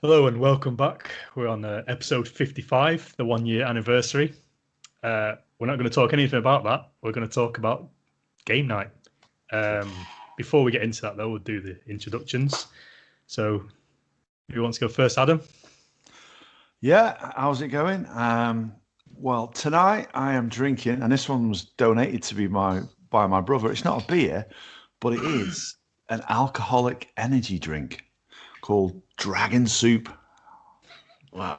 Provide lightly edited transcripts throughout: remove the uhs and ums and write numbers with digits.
Hello and welcome back. We're on episode 55, the 1 year anniversary. We're not going to talk anything about that. We're going to talk about game night. Before we get into that, though, we'll do the introductions. So, who wants to go first, Adam? Yeah, how's it going? Well, tonight I am drinking, and this one was donated to me by my brother. It's not a beer, but it is an alcoholic energy drink called Dragon Soup. Wow.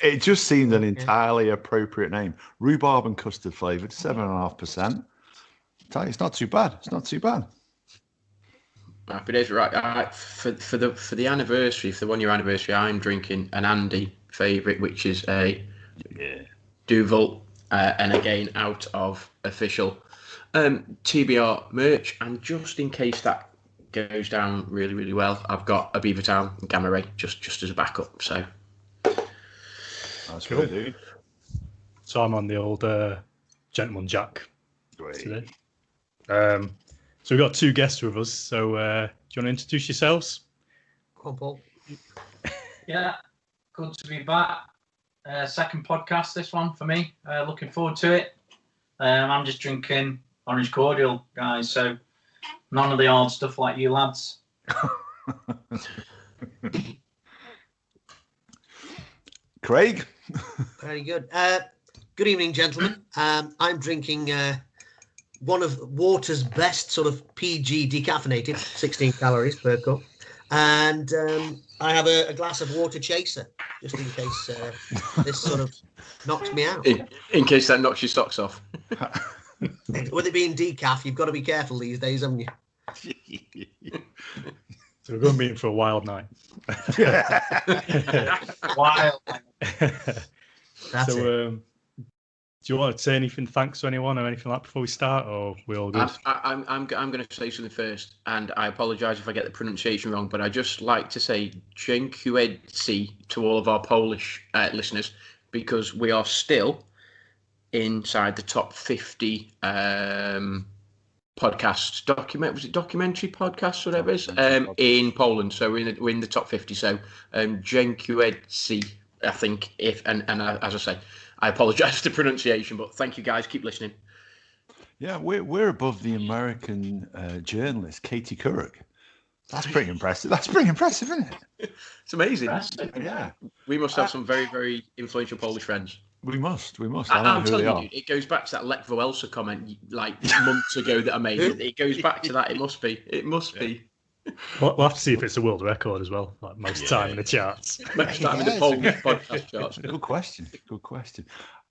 It just seemed an entirely appropriate name. Rhubarb and custard flavoured, 7.5%. Tell you, it's not too bad. It's not too bad. Happy days, right? For the anniversary, for the 1 year anniversary, I'm drinking an Andy favourite, which is a Duvel, and again out of official TBR merch. And just in case that goes down really, really well, I've got a Beavertown Gamma Ray just as a backup. So that's cool, dude. So I'm on the old Gentleman Jack today. So we've got two guests with us. So do you want to introduce yourselves? Come on, Paul. Yeah, good to be back. Second podcast, this one for me. Looking forward to it. I'm just drinking orange cordial, guys. So none of the odd stuff like you lads. Craig? Very good. Good evening, gentlemen. I'm drinking one of water's best sort of PG decaffeinated, 16 calories per cup. And I have a glass of water chaser, just in case this sort of knocks me out. In case that knocks your socks off. With it being decaf, you've got to be careful these days, haven't you? So we're going to be in for a wild night. Wild. That's it. Do you want to say anything, thanks to anyone or anything like that before we start, or we all good? I'm going to say something first, and I apologise if I get the pronunciation wrong, but I just like to say dziękuję to all of our Polish listeners, because we are still inside the top 50 podcasts, documentary podcasts, whatever it is, in Poland. So we're in the top 50. So dziękuję, I think, as I say, I apologise for the pronunciation, but thank you guys. Keep listening. Yeah, we're above the American journalist Katie Couric. That's pretty impressive. That's pretty impressive, isn't it? It's amazing. Yeah. We must have some very, very influential Polish friends. We must. I'm telling you, dude, it goes back to that Lech Wałęsa comment like months ago that I made. It goes back to that. It must be. We'll have to see if it's a world record as well, like most time in the charts. Most time in the Polish podcast charts. Good question.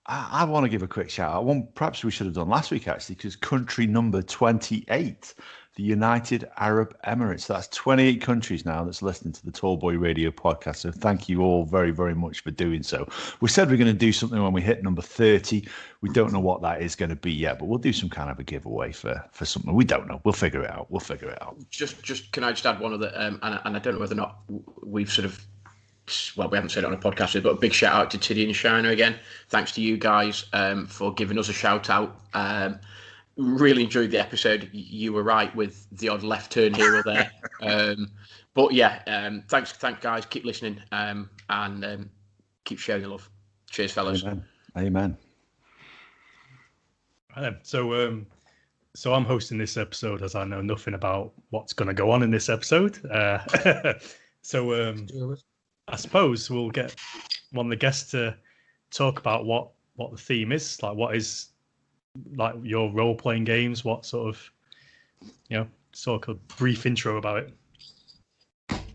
I want to give a quick shout out. Perhaps we should have done last week, actually, because country number 28, the United Arab Emirates. That's 28 countries now that's listening to the Tallboy Radio podcast. So thank you all very, very much for doing so. We said we're going to do something when we hit number 30. We don't know what that is going to be yet, but we'll do some kind of a giveaway for something. We don't know. We'll figure it out. Just can I just add one other, and I don't know whether or not we've sort of, well, we haven't said it on a podcast, but a big shout out to Tiddy and Shiner again. Thanks to you guys for giving us a shout out. Really enjoyed the episode. You were right with the odd left turn here or there. But yeah, thanks guys. Keep listening and keep sharing the love. Cheers, fellas. Amen. So I'm hosting this episode as I know nothing about what's going to go on in this episode. I suppose we'll get one of the guests to talk about what the theme is, like what is like your role-playing games, what sort of brief intro about it.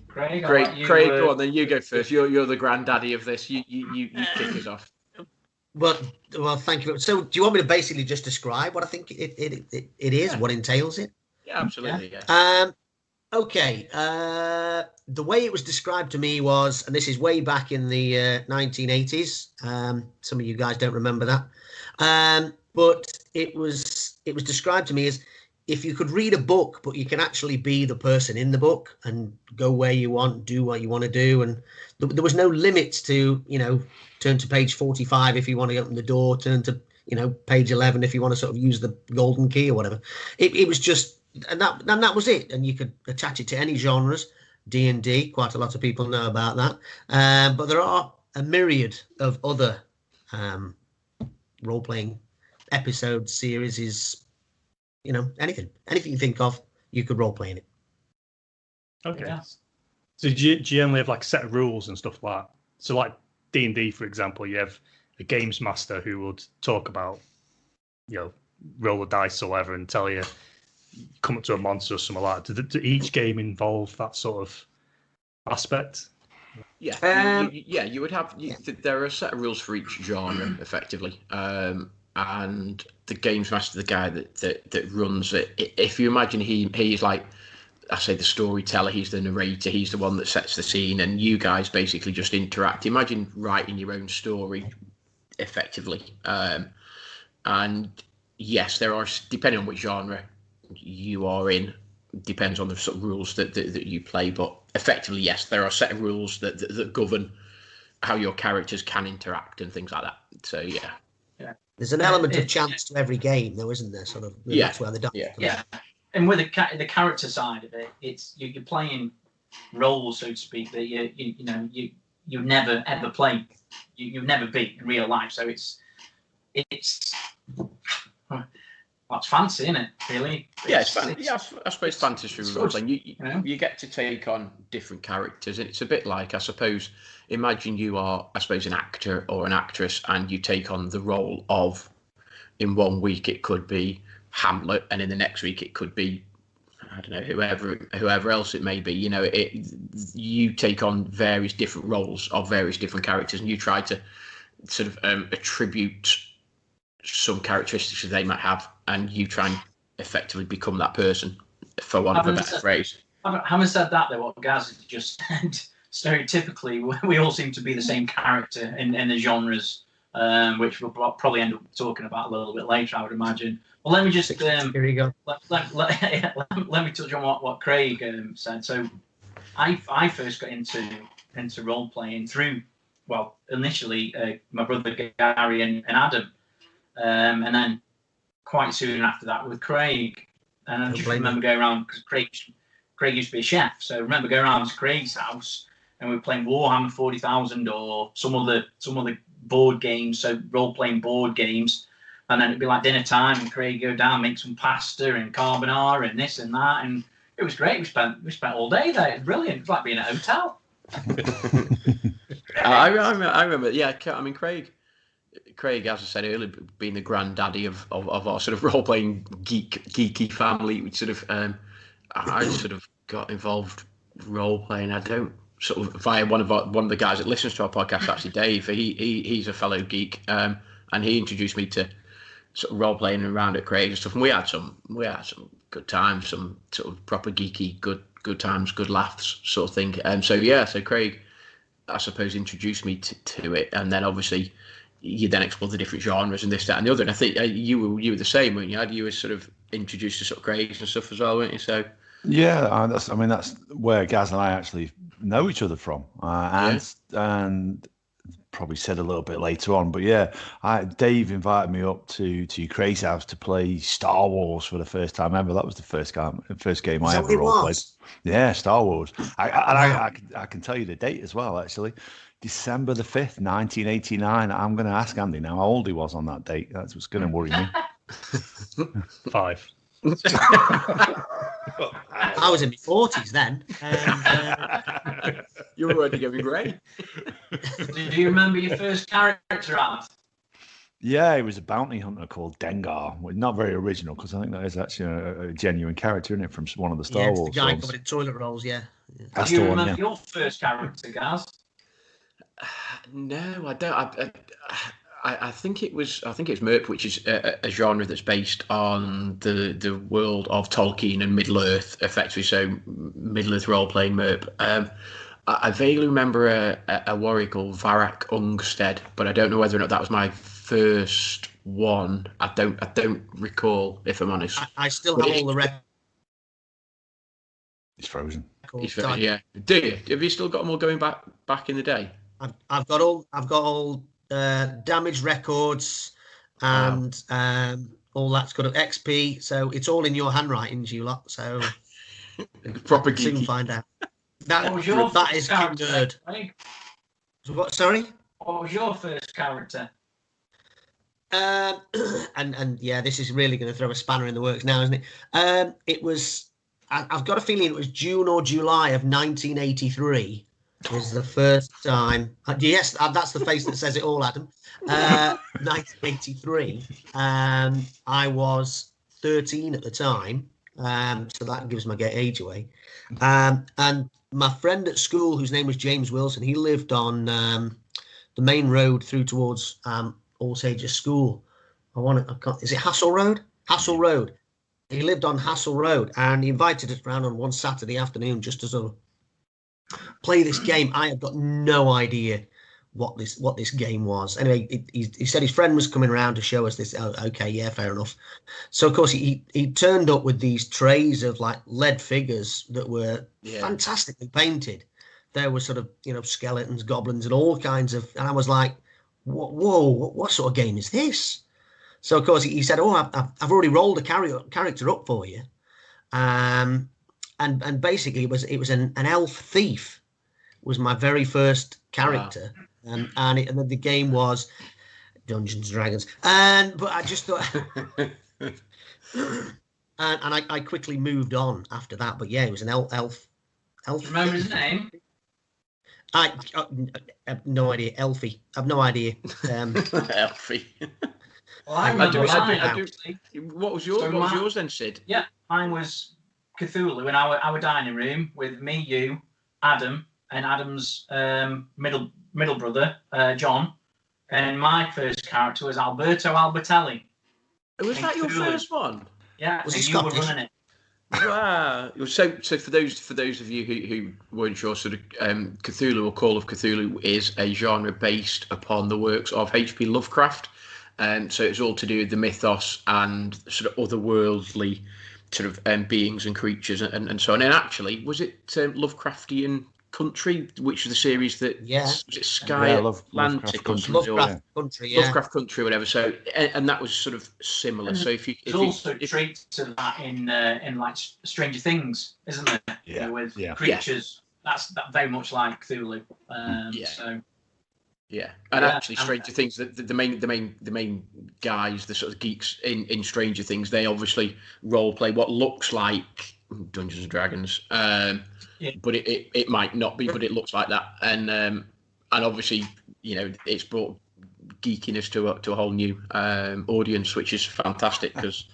Craig, go on, then you go first. You're the granddaddy of this. You kick us off. Well, thank you. So, do you want me to basically just describe what I think it is, what entails it? Yeah, absolutely. Yeah. Okay. The way it was described to me was, and this is way back in the 1980s. Some of you guys don't remember that, but it was described to me as if you could read a book, but you can actually be the person in the book and go where you want, do what you want to do, and there was no limits to, turn to page 45 if you want to open the door, turn to page 11 if you want to sort of use the golden key or whatever. It was just, and that was it, and you could attach it to any genres. D&D. Quite a lot of people know about that. But there are a myriad of other role-playing episodes, series, anything you think of, you could role-play in it. Okay. Yeah. So do you only have like a set of rules and stuff like that? So like D&D, for example, you have a games master who would talk about, roll the dice or whatever and tell you, come up to a monster or something like that. Do each game involve that sort of aspect? Yeah, you would have. There are a set of rules for each genre, effectively, and the games master, the guy that runs it. If you imagine he's like, I say, the storyteller, he's the narrator, he's the one that sets the scene, and you guys basically just interact. Imagine writing your own story, effectively, and yes, there are, depending on which genre you are in, depends on the sort of rules that you play, but effectively, yes, there are a set of rules that govern how your characters can interact and things like that. So yeah. There's an element of chance to every game, though, isn't there? Sort of. That's where the dice comes in. And with the character side of it, it's you're playing roles, so to speak, that you never ever play, you've never be in real life. So it's that's fancy, isn't it? Really? It's I suppose fantasy role playing. You get to take on different characters, and it's a bit like, I suppose, imagine you are, I suppose, an actor or an actress, and you take on the role of, in 1 week it could be Hamlet, and in the next week it could be, I don't know, whoever else it may be. You take on various different roles of various different characters, and you try to sort of attribute some characteristics that they might have, and you try and effectively become that person, for want of a better phrase. Having said that, though, what Gaz has just said, stereotypically, we all seem to be the same character in the genres, which we'll probably end up talking about a little bit later, I would imagine. Well, let me just here you go. Let me touch on what Craig said. So, I first got into role playing through, well, initially my brother Gary and Adam, and then quite soon after that with Craig. And I just remember going around, because Craig used to be a chef, so I remember going around to Craig's house and we were playing Warhammer 40,000 or some other board games, so role playing board games. And then it'd be like dinner time, and Craig go down, make some pasta and carbonara and this and that, and it was great. We spent all day there. It was brilliant. It was like being at a hotel. I remember. Yeah, I mean, Craig, as I said earlier, being the granddaddy of our sort of role playing geeky family, we sort of I sort of got involved role playing. I don't sort of via one of the guys that listens to our podcast, actually, Dave. He's a fellow geek, and he introduced me to sort of role playing around at Craig and stuff. And we had some good times, some sort of proper geeky good times, good laughs sort of thing. So Craig, I suppose, introduced me to it, and then obviously you then explore the different genres and this, that, and the other. And I think you were the same, weren't you? You were sort of introduced to sort of Craig's and stuff as well, weren't you? So yeah, that's where Gaz and I actually know each other from, and probably said a little bit later on, but yeah, Dave invited me up to Craig's house to play Star Wars for the first time ever. That was the first game I ever role played. Yeah, Star Wars. I can tell you the date as well, actually. December the 5th, 1989. I'm going to ask Andy now how old he was on that date. That's what's going to worry me. 5. I was in my 40s then. You were already getting great. Do you remember your first character, Alan? Yeah, he was a bounty hunter called Dengar. Well, not very original, because I think that is actually a genuine character, isn't it, from one of the Star Wars the guy films. covered in toilet rolls, yeah. Do you remember your first character, Gaz? No, I don't. I think it was Merp, which is a genre that's based on the world of Tolkien and Middle Earth, effectively. So Middle Earth role playing Merp. I vaguely remember a warrior called Varak Ungstead, but I don't know whether or not that was my first one. I don't recall, if I'm honest. I still have all the records. He's frozen. Yeah. Do you? Have you still got them all going back in the day? I've got all damage records and all that's got XP. So it's all in your handwritings, you lot. So proper geeky. Soon find out. What was your That first is character, nerd. Craig? What? Sorry. What was your first character? And yeah, this is really going to throw a spanner in the works now, isn't it? It was. I've got a feeling it was June or July of 1983 was the first time. Yes, that's the face that says it all, Adam. 1983. I was 13 at the time, so that gives my age away. And my friend at school, whose name was James Wilson, he lived on the main road through towards All Sages School. Is it Hassel Road? Hassel Road. He lived on Hassel Road, and he invited us round on one Saturday afternoon just to sort of play this game. I had got no idea what this game was. Anyway, he said his friend was coming around to show us this. Oh, okay, yeah, fair enough. So of course he turned up with these trays of like lead figures that were fantastically painted. There were sort of skeletons, goblins, and all kinds of. And I was like, whoa, what sort of game is this? So of course he said, "Oh, I've already rolled a character up for you," and basically it was an elf thief was my very first character, wow. And the game was Dungeons and Dragons, but I just thought, and I quickly moved on after that. But yeah, it was an elf. Remember his name? I have no idea. Elfie. I've no idea. Elfie. Well, I do. What was yours then, Sid? Yeah, mine was Cthulhu in our dining room with me, you, Adam, and Adam's middle brother, John. And my first character was Alberto Albertelli. Was that your first one? Yeah, so you were running it. Wow. So for those of you who weren't sure, sort of Cthulhu or Call of Cthulhu is a genre based upon the works of H.P. Lovecraft. So it's all to do with the mythos and sort of otherworldly sort of beings and creatures and so on. And actually, was it Lovecraftian Country, which was the series that was it Sky Atlantic or something? Lovecraft Country, whatever. So and that was sort of similar. So there's also traits of that in like Stranger Things, isn't there? Yeah. With creatures, that's very much like Cthulhu. So. Yeah, and actually, Stranger Things. The main guys, the sort of geeks in Stranger Things, they obviously role play what looks like Dungeons and Dragons, but it might not be, but it looks like that, and obviously it's brought geekiness to a whole new audience, which is fantastic because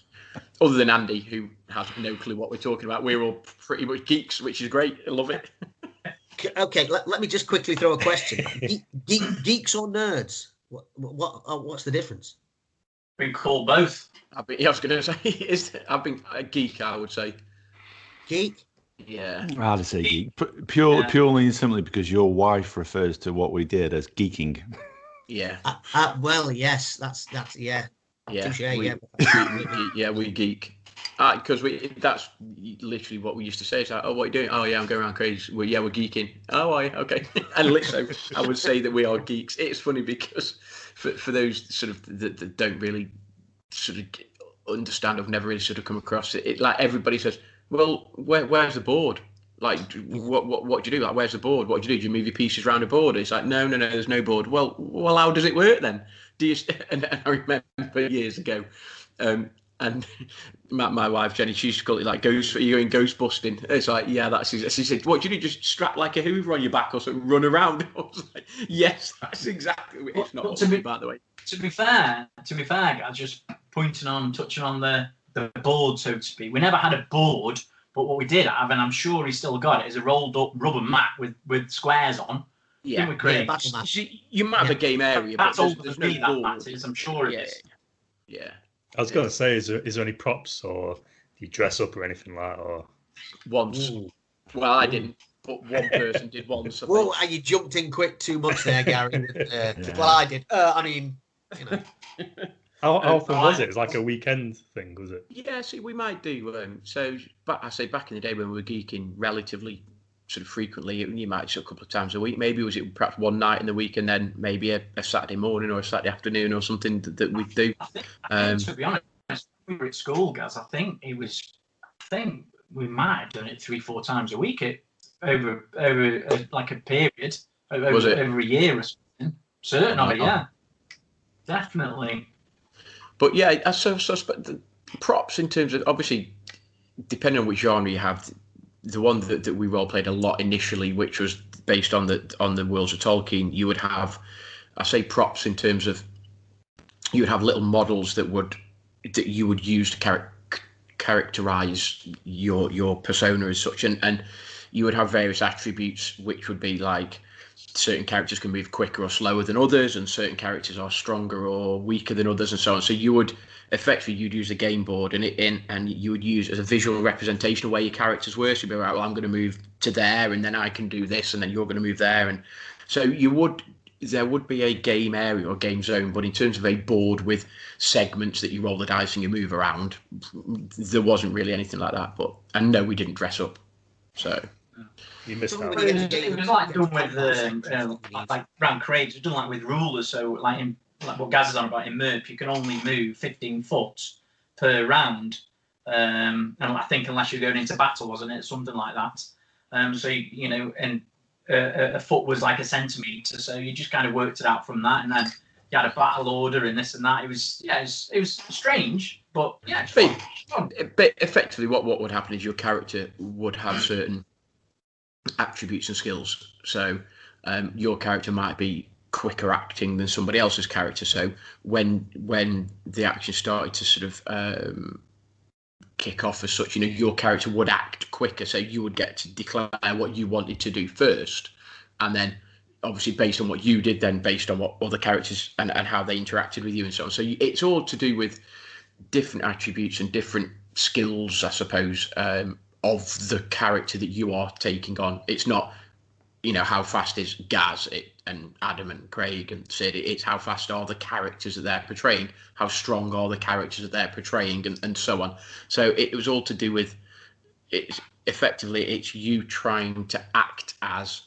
other than Andy, who has no clue what we're talking about, we're all pretty much geeks, which is great. I love it. Okay, let me just quickly throw a question: geeks or nerds? What's the difference? Been called both. I was going to say, I've been a geek. I would say geek. Yeah, I'd say geek. Purely and simply because your wife refers to what we did as geeking. Yeah. Well, yes, that's yeah. Yeah, we geek. Because that's literally what we used to say. It's like, oh, what are you doing? Oh, yeah, I'm going around crazy. We're geeking. Oh, okay. And literally, I would say that we are geeks. It's funny because for those sort of that don't really sort of understand, I've never really sort of come across it. Like everybody says, well, where's the board? Like, what do you do? Like, where's the board? What do you do? Do you move your pieces around a board? It's like, no, there's no board. Well, how does it work then? Do you? And I remember years ago. And my wife Jenny, she used to call it like ghost. Are you going ghost busting? It's like, yeah, that's. She said, what do you do? Just strap like a Hoover on your back or something, run around. I was like, yes, that's exactly. It's not by the way. To be fair, I just touching on the board, so to speak. We never had a board, but what we did have, and I'm sure he still got it, is a rolled up rubber mat with squares on. Yeah, you might have a game area, but there's no board. I'm sure it is. Yeah. I was going to say, is there any props or do you dress up or anything like that? Or once? Ooh. Well, I didn't, but one person did once. Well, you jumped in quick too much there, Gary. Well, I did. I mean, How often was it? It's like a weekend thing, was it? Yeah, see, we might do. But I say back in the day when we were geeking relatively sort of frequently, you might do a couple of times a week. Maybe was it perhaps one night in the week and then maybe a Saturday morning or a Saturday afternoon or something that we'd do. I think, to be honest, we were at school, guys. I think we might have done it 3-4 times a week. like a period, Was it? over a year or something. Certain of it, yeah, definitely. But yeah, I suspect the props in terms of, obviously, depending on which genre you have, the one that we role played a lot initially, which was based on the Worlds of Tolkien, you would have, I say props in terms of, you would have little models that you would use to characterize your persona as such, and you would have various attributes, which would be like certain characters can move quicker or slower than others, and certain characters are stronger or weaker than others, and so on. So you'd use a game board and you would use as a visual representation of where your characters were. So you'd be like, well, I'm going to move to there, and then I can do this, and then you're going to move there, and so there would be a game area or game zone, but in terms of a board with segments that you roll the dice and you move around, there wasn't really anything like that. And no, we didn't dress up. So you missed out. It was like done with like round crates. It was done like with rulers. So like what Gaz is on about in MERP, you can only move 15 foot per round. And I think unless you're going into battle, wasn't it? Something like that. So and a foot was like a centimetre, so you just kind of worked it out from that, and then you had a battle order and this and that. It was strange, but yeah, it's fun. But effectively, what would happen is your character would have certain attributes and skills. So your character might be quicker acting than somebody else's character. So when the action started to sort of kick off as such, your character would act quicker, so you would get to declare what you wanted to do first, and then obviously based on what you did, then based on what other characters and how they interacted with you and so on. So it's all to do with different attributes and different skills, I suppose, of the character that you are taking on. It's not how fast is Gaz and Adam and Craig and Sid. It's how fast are the characters that they're portraying, how strong are the characters that they're portraying, and so on. So it was all to do with it's you trying to act as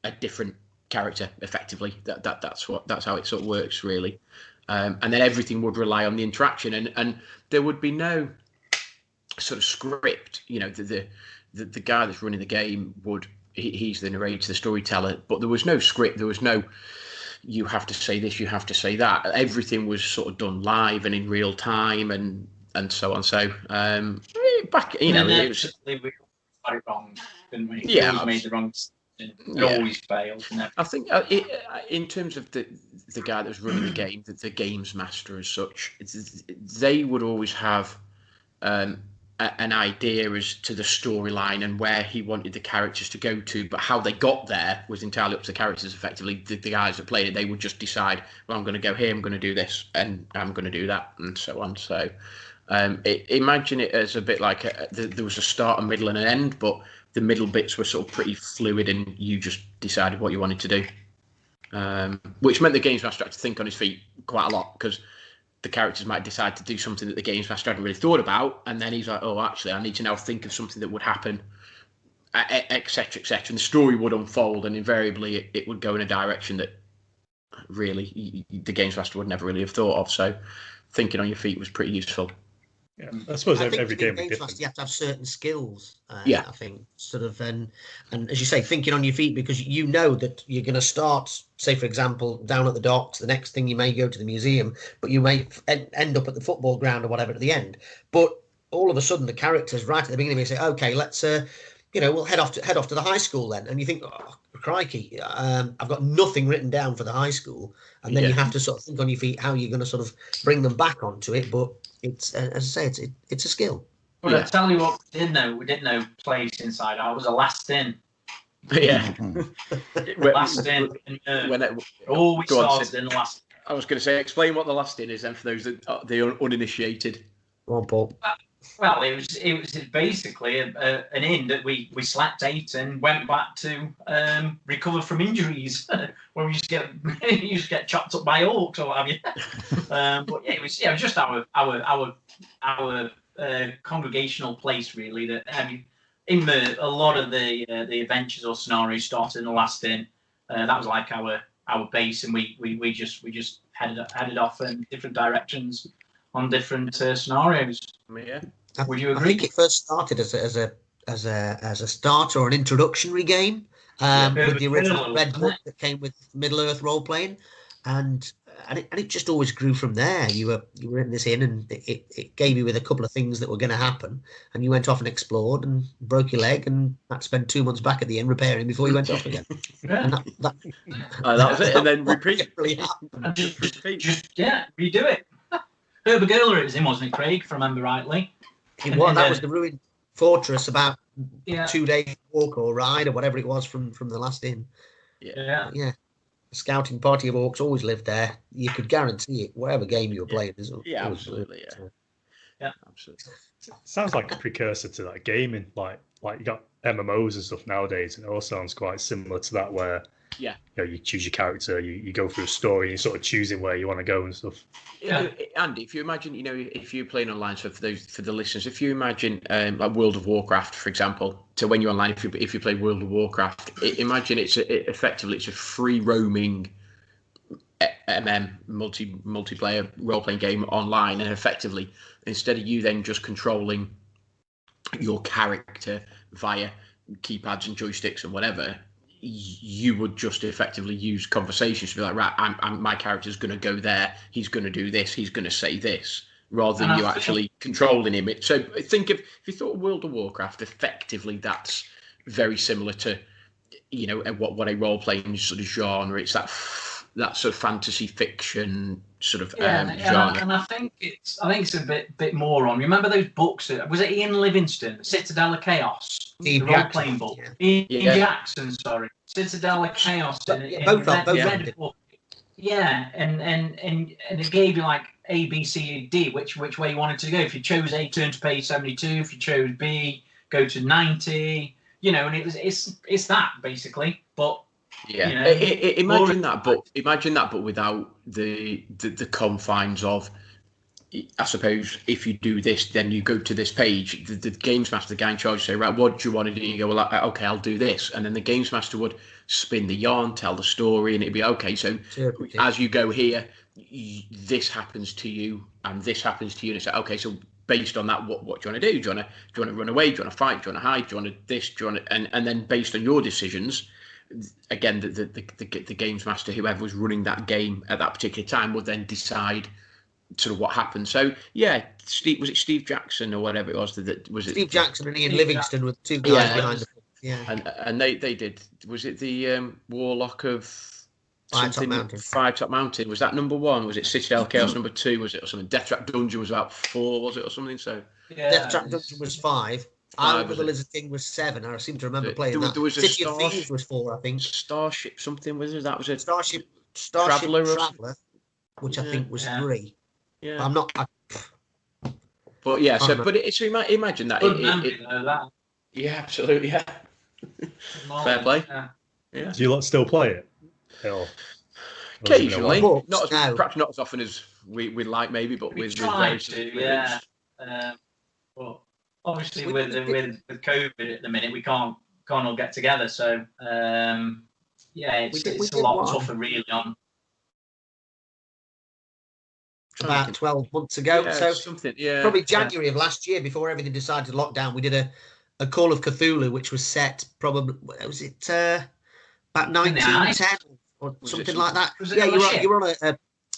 a different character effectively. That's how it sort of works really. And then everything would rely on the interaction, and there would be no sort of script. The guy that's running the game he's the narrator, the storyteller, but there was no script. There was no, you have to say this, you have to say that. Everything was sort of done live and in real time, and so on. So back, it was. We got it wrong, didn't we? Yeah, we made the wrong decision. It always failed. I think in terms of the guy that was running the game, the games master as such, they would always have an idea as to the storyline and where he wanted the characters to go to, but how they got there was entirely up to the characters. Effectively, the guys that played it, they would just decide, well, I'm going to go here, I'm going to do this, and I'm going to do that, and so on. So imagine it as a bit like there was a start, a middle, and an end, but the middle bits were sort of pretty fluid, and you just decided what you wanted to do, which meant the games master had to think on his feet quite a lot, because the characters might decide to do something that the games master hadn't really thought about, and then he's like, oh, actually, I need to now think of something that would happen, etc., etc. And the story would unfold, and invariably it would go in a direction that really the games master would never really have thought of. So thinking on your feet was pretty useful. Yeah, I suppose every game games is master, different. you have to have certain skills. Yeah, I think sort of, and as you say, thinking on your feet, because you know that you're going to start, say for example, down at the docks. The next thing you may go to the museum, but you may end up at the football ground or whatever at the end. But all of a sudden, the characters right at the beginning may say, "Okay, let's we'll head off to the high school then." And you think, "Oh, crikey, I've got nothing written down for the high school," and then you have to sort of think on your feet how you're going to sort of bring them back onto it. But it's, as I say, it's a skill. Well, I tell you what, we didn't know place inside. I was a last in. Yeah. Last in. Always started in the last. I was going to say, explain what the last in is, then, for those that are the uninitiated. Go on, Paul. Well, it was basically an inn that we slept, ate, and went back to recover from injuries. Where we used to get chopped up by orcs or what have you. But yeah, it was just our congregational place really. That in a lot of the adventures or scenarios started in the last inn. That was like our base, and we just headed off in different directions on different scenarios. Yeah. Would you agree? I think it first started as as a starter or an introductory game, with the original Red Book that came with Middle Earth role playing, and it just always grew from there. You were in this inn, and it gave you with a couple of things that were going to happen, and you went off and explored and broke your leg, and had to spend 2 months back at the inn repairing before you went off again. And that was it, and then repeat. Just redo it. Herbergerler it was in, wasn't it, Craig? If I remember rightly. That was the ruined fortress, about 2 days walk or ride or whatever it was from the last inn. Yeah. A scouting party of orcs always lived there. You could guarantee it, whatever game you were playing. Absolutely. Yeah, absolutely. Sounds like a precursor to that gaming, like you got MMOs and stuff nowadays, and it all sounds quite similar to that, where you choose your character, you go through a story, and you're sort of choosing where you want to go and stuff. Andy, if you imagine, if you're playing online, so for the listeners, if you imagine like World of Warcraft, for example, so when you're online, if you play World of Warcraft, imagine it's effectively a free roaming multiplayer role playing game online, and effectively instead of you then just controlling your character via keypads and joysticks and whatever, you would just effectively use conversations to be like, right, my character's going to go there, he's going to do this, he's going to say this, rather than you actually controlling him. So think if you thought World of Warcraft, effectively that's very similar to what a role playing sort of genre. It's that sort of fantasy fiction sort of genre. And I think it's a bit more on. Remember those books? Was it Ian Livingstone, Citadel of Chaos? The role-playing book. Ian Jackson, sorry. Citadel of Chaos. Both book. Yeah, and it gave you like A, B, C, D, which way you wanted to go. If you chose A, turn to page 72. If you chose B, go to 90. And it's that basically. But imagine that, but without the confines of, I suppose, if you do this, then you go to this page. The games master, the guy in charge, say, right, what do you want to do? You go, well, okay, I'll do this, and then the games master would spin the yarn, tell the story, and it'd be okay. So as you go here, this happens to you, and this happens to you, and it's like, okay, so based on that, what do you want to do? Do you want to run away? Do you want to fight? Do you want to hide? Do you want to this? Do you want to, and then based on your decisions, again, the games master, whoever was running that game at that particular time, would then decide sort of what happened. So was it Steve Jackson or whatever it was? Steve Jackson and Ian Livingstone were the two guys behind the book. Yeah, and they did. Was it the Warlock of Five Top Mountain? Was that number 1? Was it Citadel Chaos number 2? Was it or something? Death Trap Dungeon was about 4, was it, or something? So Death Trap Dungeon was 5. Island of the Lizard King was 7. I seem to remember playing that. There was City of Thieves was 4, I think. Starship something was it? That was it. Starship Traveller, which I think was 3. Yeah, I'm not. But yeah, so imagine that. That. Yeah, absolutely. Yeah. Fair play. Yeah. Do you lot still play it? Occasionally, perhaps not as often as we'd like, maybe, but we try to. But obviously, with COVID at the minute, we can't all get together. So it's a lot tougher, really. On about 12 months ago, probably January of last year, before everything decided to lock down, we did a Call of Cthulhu, which was set probably about 1910 or something like that. You were on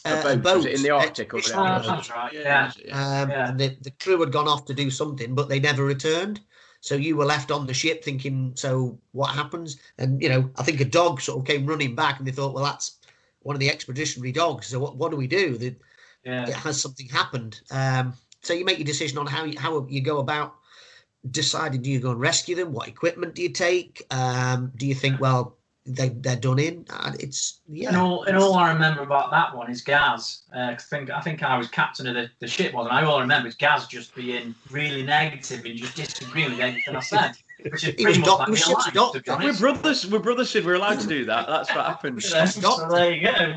a boat. Was it in the Arctic or whatever? That's right. And the crew had gone off to do something, but they never returned. So you were left on the ship thinking, so what happens? And I think a dog sort of came running back, and they thought, well, that's one of the expeditionary dogs. So what do we do? Has something happened? So you make your decision on how you go about deciding. Do you go and rescue them? What equipment do you take? Do you think, well, they're done in? And all I remember about that one is Gaz. I think I was captain of the ship, wasn't I? All I remember is Gaz just being really negative and just disagreeing with everything I said. Which is pretty much like real life, to be honest. We're brothers, Sid. We're allowed to do that. That's what happened. So there you go.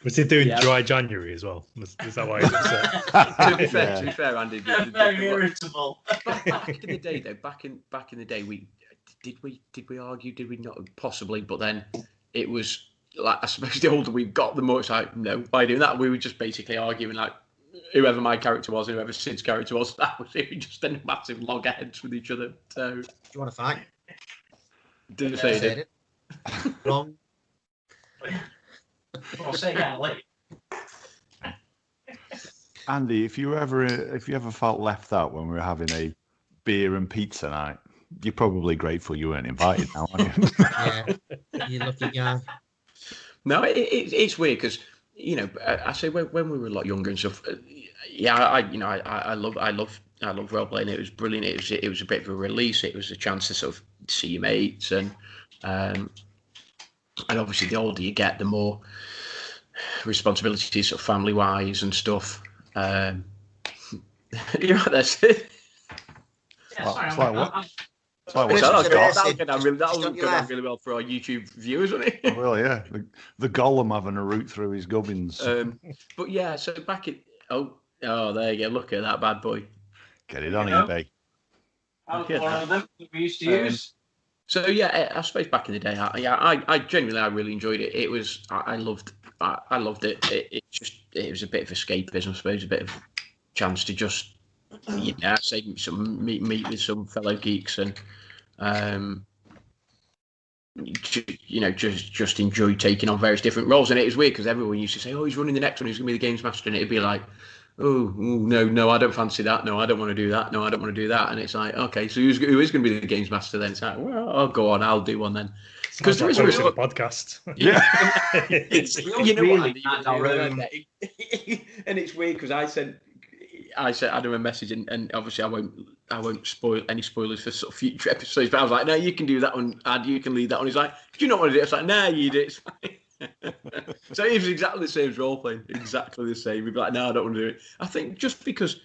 Was he doing dry January as well? Is that why he's upset? To be fair, Andy. Very irritable. Back in the day, though. Back in the day, did we argue? Did we not? Possibly, but then it was like, I suppose the older we've got, the more it's like, no, by doing that, we were just basically arguing like, whoever my character was and whoever Sid's character was, that was it. We just ended massive loggerheads with each other. So, Do you want to fight? didn't say it. Wrong. I'll say again later. Andy, if you ever felt left out when we were having a beer and pizza night, you're probably grateful you weren't invited now, aren't you? Yeah, you lucky guy. No, it's weird because I say when we were a lot younger and stuff. I love role playing. It was brilliant. It was a bit of a release. It was a chance to sort of see your mates and obviously the older you get, the more responsibilities, sort of family wise and stuff. That's it. Yeah, It's like what? That'll go down really well for our YouTube viewers, won't it? Well, yeah, the Gollum having a root through his gubbins. But yeah, so back in there you go. Look at that bad boy. Get it on eBay. One of them that we used to use. So yeah, I suppose back in the day, I genuinely really enjoyed it. It was I loved it. It was a bit of escapism, I suppose, a bit of chance to just say meet with some fellow geeks and just enjoy taking on various different roles. And it was weird because everyone used to say, "Oh, he's running the next one. He's going to be the games master," and it'd be like, "Oh, no, I don't fancy that. No, I don't want to do that. No, I don't want to do that." And it's like, okay, so who is going to be the games master then? It's like, well, I'll go on. I'll do one then. Because there is a podcast. Yeah. And it's weird because I sent Adam a message, and obviously I won't spoil any spoilers for sort of future episodes. But I was like, no, you can do that one, and you can lead that one. He's like, do you not want to do it? I was like, nah, you do it. It's fine. So it was exactly the same as role playing, exactly the same. He'd be like, no, I don't want to do it. I think just because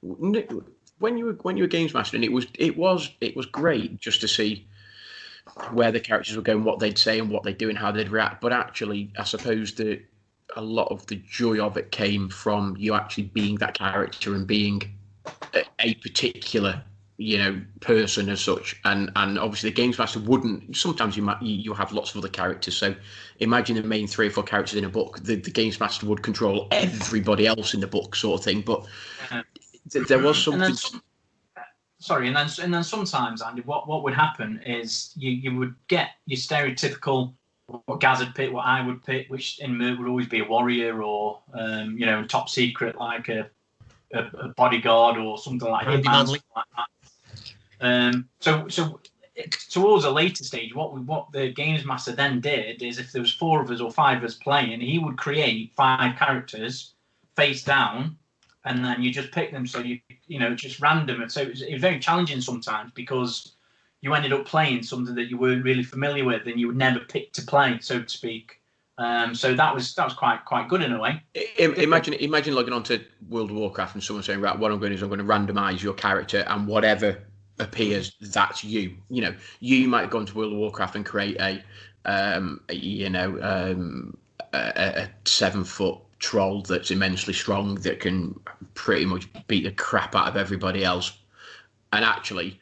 when you were games master, and it was great just to see where the characters were going, what they'd say, and what they'd do, and how they'd react. But actually, I suppose that a lot of the joy of it came from you actually being that character and being a particular, person as such. And obviously the games master wouldn't. Sometimes you have lots of other characters. So imagine the main 3 or 4 characters in a book. The games master would control everybody else in the book, sort of thing. But there was something. And then sometimes, Andy, what would happen is you would get your stereotypical what Gaz would pick, what I would pick, which in Merc would always be a warrior or top secret like a bodyguard or something like that. So towards a later stage, what the games master then did is if there was 4 of us or 5 of us playing, he would create 5 characters face down. And then you just pick them, so just random. And so it was very challenging sometimes because you ended up playing something that you weren't really familiar with, and you would never pick to play, so to speak. So that was quite good in a way. Imagine logging on to World of Warcraft and someone saying, "Right, what I'm going to do is I'm going to randomise your character, and whatever appears, that's you." You might go into World of Warcraft and create a 7-foot troll that's immensely strong that can pretty much beat the crap out of everybody else. And actually,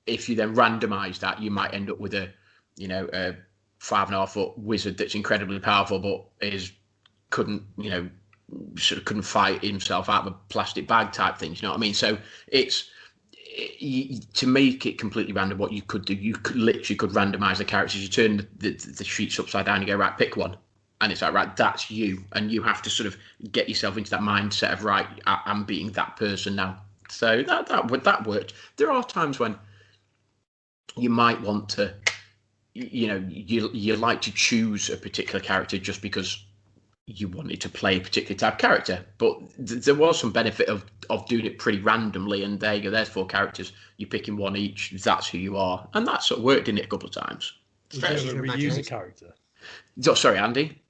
if you then randomize that, you might end up with a 5.5-foot wizard that's incredibly powerful, but couldn't fight himself out of a plastic bag type thing. You know what I mean? So it's to make it completely random. What you could do, you could randomize the characters. You turn the sheets upside down. You go, right, pick one. And it's like, right, that's you. And you have to sort of get yourself into that mindset of, right, I'm being that person now. So that worked. There are times when you might want to, you like to choose a particular character just because you wanted to play a particular type of character. But there was some benefit of doing it pretty randomly. And there you go, there's 4 characters. You're picking one each. That's who you are. And that sort of worked in it a couple of times. Would you ever reuse a character? Oh, sorry, Andy.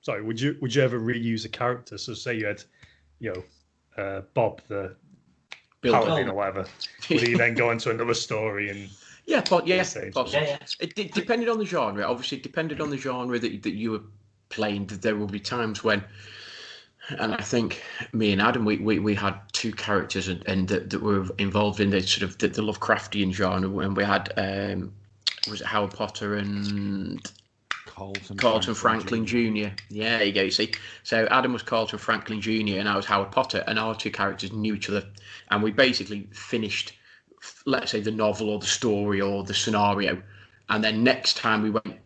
Would you ever reuse a character? So say you had, Bob the paladin or whatever. Would he then go into another story and? Yeah, It depended on the genre. Obviously, it depended on the genre that you were playing. There will be times when, and I think me and Adam, we had 2 characters and that were involved in the sort of the Lovecraftian genre, and we had was it Howard Potter and Carlton Franklin Jr. Yeah, there you go. You see, so Adam was Carlton Franklin Jr. and I was Howard Potter, and our two characters knew each other, and we basically finished, let's say, the novel or the story or the scenario, and then next time we went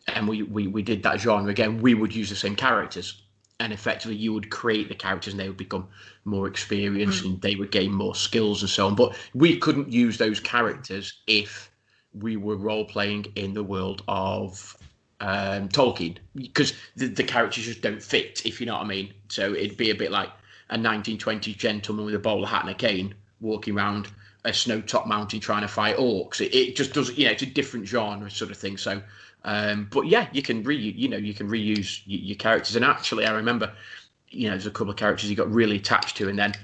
and we did that genre again, we would use the same characters, and effectively you would create the characters and they would become more experienced and they would gain more skills and so on. But we couldn't use those characters if we were role playing in the world of Tolkien, because the characters just don't fit, if you know what I mean. So it'd be a bit like a 1920s gentleman with a bowler hat and a cane walking around a snow-top mountain trying to fight orcs. It just doesn't, it's a different genre sort of thing. So, but yeah, you can reuse your characters. And actually, I remember, there's a couple of characters you got really attached to, and then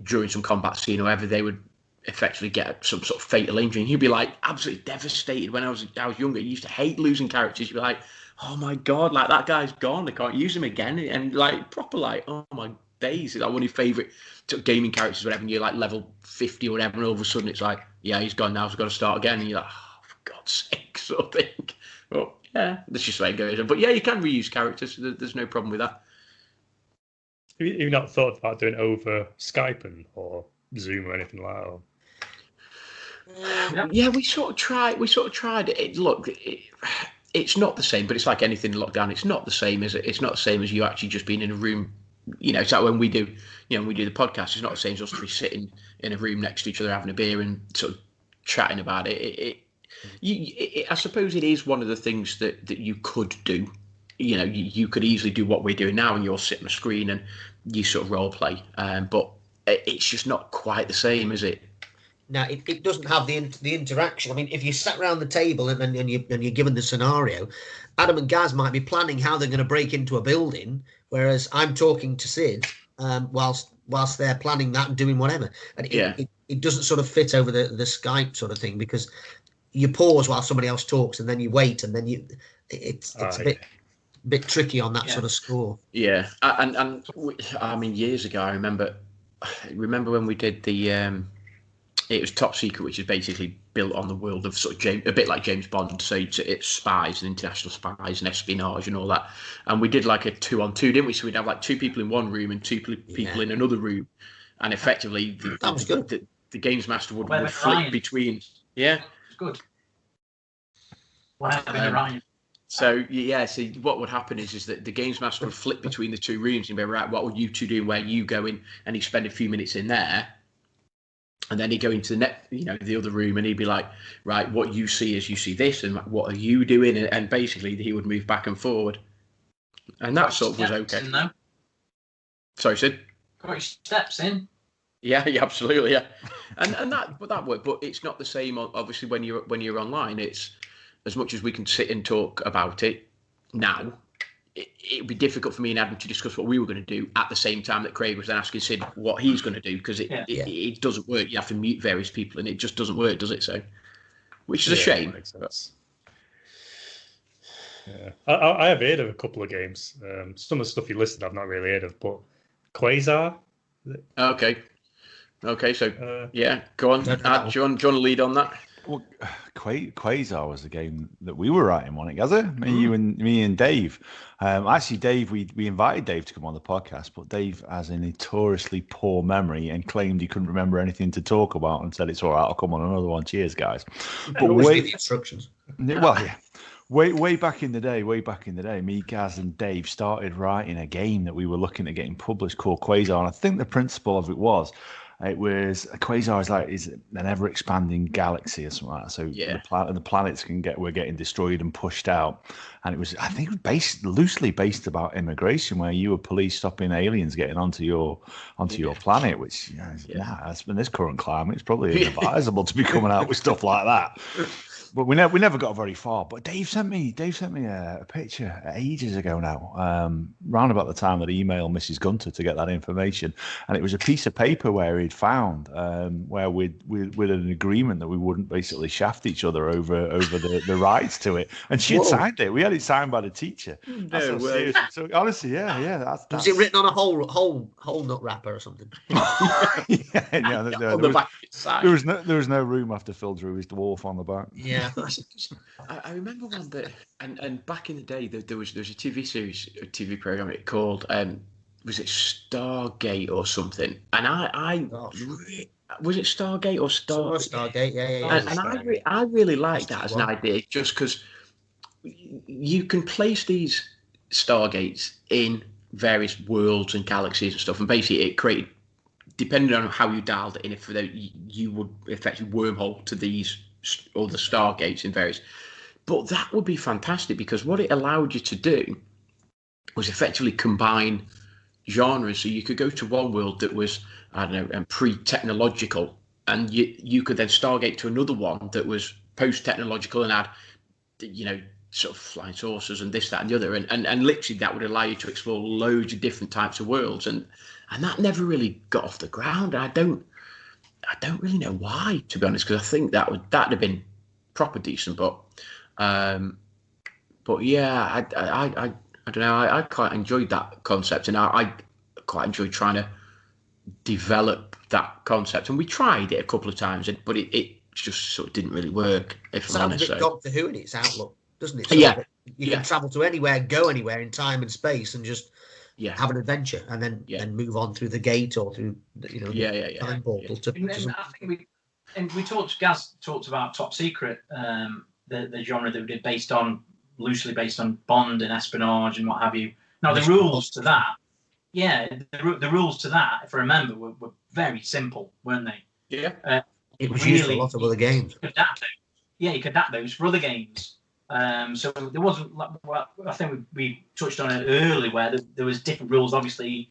during some combat scene or whatever, they would effectively get some sort of fatal injury, and you'd be like absolutely devastated. When I was younger, you used to hate losing characters. You'd be like, oh my god, like that guy's gone, I can't use him again, and like proper like, oh my days, like one of your favourite gaming characters, whatever, and you're like level 50 or whatever, and all of a sudden it's like, yeah, he's gone now, he's got to start again, and you're like, oh, for God's sake, sort of thing. Well, yeah, that's just the way it goes. But yeah, you can reuse characters. There's no problem with that. Have you not thought about doing it over Skype or Zoom or anything like that? Or? Yeah, we sort of tried it. Look, it's not the same, but it's like anything in lockdown. It's not the same as it's not the same as you actually just being in a room. It's like when we do, when we do the podcast. It's not the same as us three sitting in a room next to each other having a beer and sort of chatting about it. I suppose it is one of the things that you could do. You could easily do what we're doing now, and you're sitting on a screen and you sort of role play. But it's just not quite the same, is it? No, it doesn't have the interaction. I mean, if you sat around the table and you're given the scenario, Adam and Gaz might be planning how they're going to break into a building, whereas I'm talking to Sid whilst they're planning that and doing whatever. And it doesn't sort of fit over the Skype sort of thing, because you pause while somebody else talks and then you wait, and then it's a bit tricky on that sort of score. Yeah, and I mean, years ago, I remember when we did the. It was Top Secret, which is basically built on the world of sort of a bit like James Bond. So it's spies and international spies and espionage and all that. And we did like a 2-on-2, didn't we? So we'd have like two people in one room and two people in another room. And effectively, the games master would flip between. Yeah, it's good. Ryan. So so what would happen is that the games master would flip between the two rooms and be right, what were you two doing? Where you going? And he'd spend a few minutes in there. And then he'd go into the other room, and he'd be like, right, what you see is you see this, and what are you doing? And basically he would move back and forward. And that sort of was okay. Sorry, Sid? Got your steps in. Yeah, absolutely, yeah. And that worked, but it's not the same, obviously, when you're online. It's, as much as we can sit and talk about it now, it would be difficult for me and Adam to discuss what we were going to do at the same time that Craig was then asking Sid what he's going to do, because it doesn't work. You have to mute various people, and it just doesn't work, does it? So, which is a shame. Makes sense. Yeah, I have heard of a couple of games. Some of the stuff you listed, I've not really heard of, but Quasar. Okay. So go on. Do you want to lead on that? Well, Quasar was the game that we were writing on it, Gazza. Me and Dave. Actually, Dave, we invited Dave to come on the podcast, but Dave has a notoriously poor memory and claimed he couldn't remember anything to talk about, and said it's all right, I'll come on another one. Cheers, guys. But always the instructions. Well, yeah. Way back in the day, me, Gaz, and Dave started writing a game that we were looking at getting published called Quasar, and I think the principle of it was a quasar is an ever expanding galaxy or something like that. So the planets were getting destroyed and pushed out, and it was, I think, loosely based about immigration, where you were police stopping aliens getting onto your planet, which in this current climate, it's probably inadvisable to be coming out with stuff like that. But we never got very far. But Dave sent me a picture ages ago now, round about the time that I emailed Mrs. Gunter to get that information, and it was a piece of paper where we'd found, where we'd an agreement that we wouldn't basically shaft each other over the rights to it. And she had signed it. We had it signed by the teacher. That's how serious we took. Honestly, yeah. That's... Was it written on a whole nut wrapper or something? There was no room after Phil drew his dwarf on the back. Yeah. I remember one that, and back in the day, there was a TV series, a TV program called, was it Stargate or something? And was it Stargate or Stargate? Yeah. And I really liked that as an idea, just because you can place these Stargates in various worlds and galaxies and stuff, and basically it created, depending on how you dialed it in, if you would effectively wormhole to these other Stargates in various. But that would be fantastic, because what it allowed you to do was effectively combine genres. So you could go to one world that was, I don't know, pre-technological, and you could then Stargate to another one that was post-technological and had, sort of flying saucers and this, that, and the other, and literally that would allow you to explore loads of different types of worlds, and that never really got off the ground. I don't really know why, to be honest, because I think that'd have been proper decent, but yeah, I don't know. I quite enjoyed that concept, and I quite enjoyed trying to develop that concept. And we tried it a couple of times, but it just sort of didn't really work. If I'm honest, sounds a bit Doctor Who in its outlook, doesn't it? So yeah, you can travel to anywhere, go anywhere in time and space, and just have an adventure, and then move on through the gate or through the time portal. I think Gaz talked about Top Secret, the genre that we did loosely based on Bond and espionage and what have you. Now the rules to that, the rules to that, if I remember, were very simple, weren't they? Yeah. It was used for a lot of other games. You could adapt those for other games. So there wasn't. Well, I think we touched on it early, where there was different rules, obviously,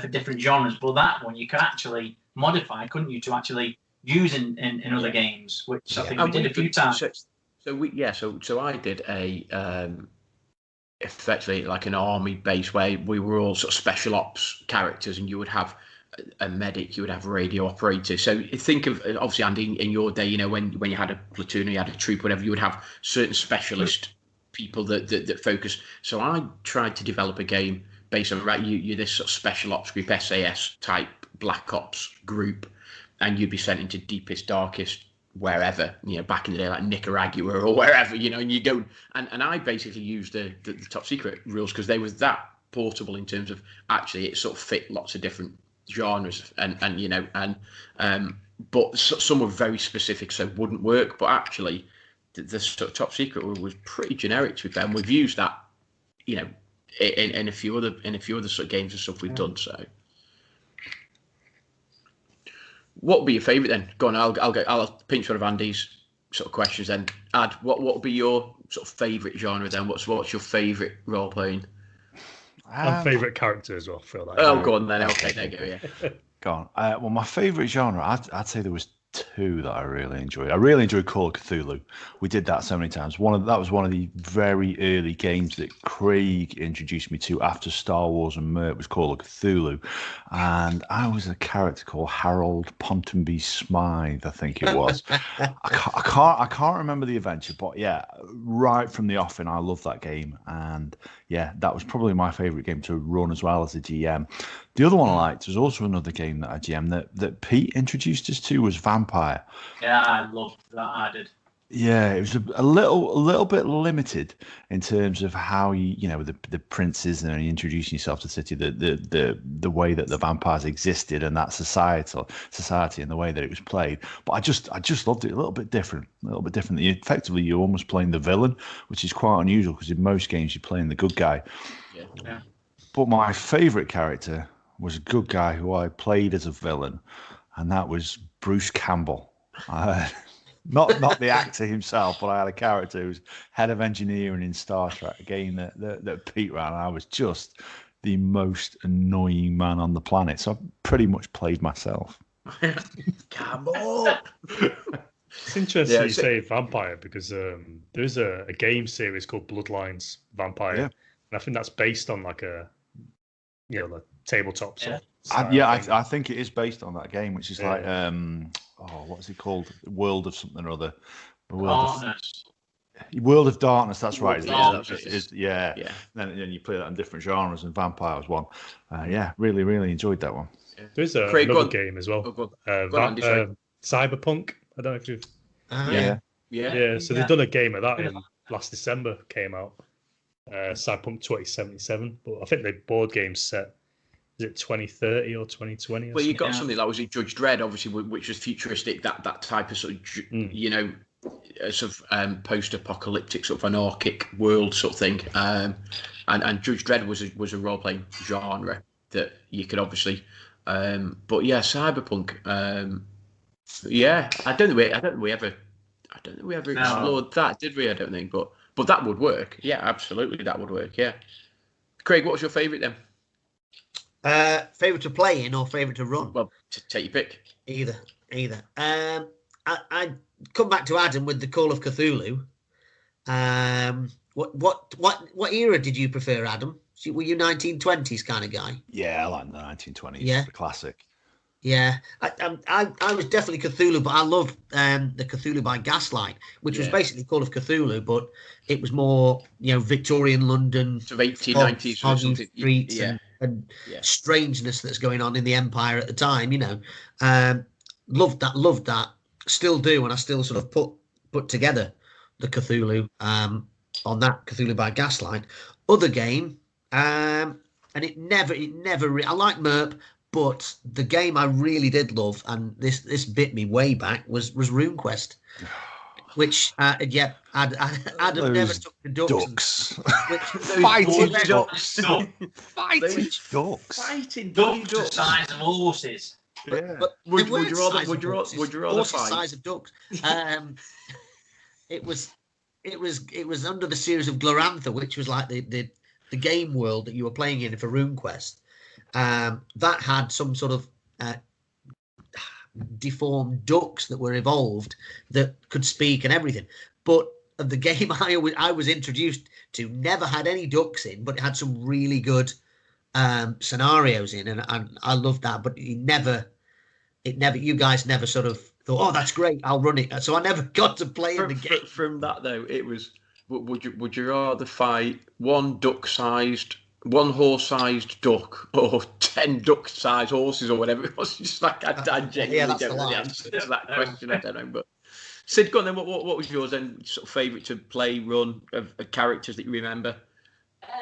for different genres. But that one you could actually modify, couldn't you, to actually use in other games, which I think we did a few times. So I did effectively like an army base where we were all sort of special ops characters, and you would have a medic, you would have a radio operator. So think of, obviously, Andy, in your day, when you had a platoon or you had a troop, whatever, you would have certain specialist people that focus. So I tried to develop a game based on you're this sort of special ops group, SAS type Black Ops group, and you'd be sent into deepest, darkest, wherever, back in the day, like Nicaragua or wherever, and you go, and I basically used the Top Secret rules because they were that portable in terms of actually it sort of fit lots of different genres, but some were very specific, so wouldn't work. But actually, the sort of Top Secret was pretty generic to be fair, and we've used that, in a few other sort of games and stuff we've done. So, what would be your favourite then? Go on, I'll pinch one of Andy's sort of questions then. Ad, what would be your sort of favourite genre then? What's your favourite role playing? And favourite character as well. Feel like. Oh, go on then. Okay, there you go. Yeah. Go on. Well, my favourite genre, I'd say there was two that I really enjoyed. I really enjoyed Call of Cthulhu. We did that so many times. That was one of the very early games that Craig introduced me to after Star Wars and Merc was Call of Cthulhu, and I was a character called Harold Pontonby Smythe, I think it was. I can't remember the adventure, but yeah, right from the offing, I loved that game, and yeah, that was probably my favourite game to run as well as a GM. The other one I liked was also another game that I GM that Pete introduced us to was Vampire. Yeah, I loved that. I did. Yeah, it was a little bit limited in terms of how the princes and introducing yourself to the city, the way that the vampires existed and that society and the way that it was played. But I just loved it. A little bit different. Effectively, you're almost playing the villain, which is quite unusual because in most games you're playing the good guy. Yeah. But my favourite character was a good guy who I played as a villain, and that was Bruce Campbell. Not the actor himself, but I had a character who was head of engineering in Star Trek, a game that Pete ran. I was just the most annoying man on the planet, so I pretty much played myself. Campbell! It's interesting you say Vampire, because there's a game series called Bloodlines Vampire, and I think that's based on like a the tabletop sort of I think it is based on that game, which is like what's it called? World of something or other. World of Darkness. That's right. Yeah. Then you play that in different genres, and Vampire was one. Really, really enjoyed that one. Yeah. There's another game as well. Cyberpunk. I don't know if you. So they've done a game of that in last December. Came out. Cyberpunk 2077, but I think the board game's set. Is it 2030 or 2020? Well, you got something that was in Judge Dredd, obviously, which was futuristic. That type of sort of sort of post-apocalyptic sort of anarchic world sort of thing. And Judge Dredd was a role-playing genre that you could obviously. But yeah, Cyberpunk. I don't think we ever explored that, did we? I don't think, but that would work. Yeah, absolutely, that would work. Yeah. Craig, what was your favourite then? Favourite to play in or favourite to run? Well, take your pick. Either. I come back to Adam with the Call of Cthulhu. What era did you prefer, Adam? Were you 1920s kind of guy? Yeah, I like the 1920s. Yeah, the classic. Yeah, I was definitely Cthulhu, but I love the Cthulhu by Gaslight, which was basically Call of Cthulhu, but it was more Victorian London, sort of 1890s or something. Streets and strangeness that's going on in the Empire at the time. Loved that, still do, and I still sort of put together the Cthulhu on that Cthulhu by Gaslight. Other game, and it never. I like MERP. But the game I really did love, and this bit me way back, was RuneQuest, which I'd have never stuck to ducks. Fighting ducks. Fighting ducks. The size of horses. Yeah. But would you rather fight? Size of ducks. It was under the series of Glorantha, which was like the game world that you were playing in for RuneQuest. That had some sort of deformed ducks that were evolved that could speak and everything. But the game I was introduced to never had any ducks in, but it had some really good scenarios in, and I loved that. But you guys never sort of thought, oh, that's great, I'll run it. So I never got to play in the game. From that though, it was would you rather fight one horse-sized duck or 10 duck-sized horses or whatever it was? Just like I genuinely don't know the answer to that question. I don't know. But Sid, go on then. What was yours then? Sort of favourite to play, run of characters that you remember?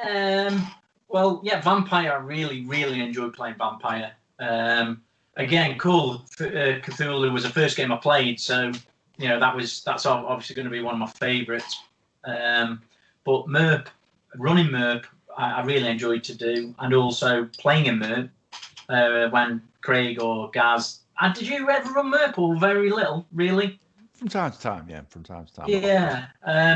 Vampire. I really, really enjoyed playing Vampire. Again, cool. Cthulhu was the first game I played, so that's obviously going to be one of my favourites. But MERP, running MERP, I really enjoyed to do, and also playing in MERP when Craig or Gaz. And did you ever run MERP or very little, really? From time to time, yeah. From time to time. Yeah.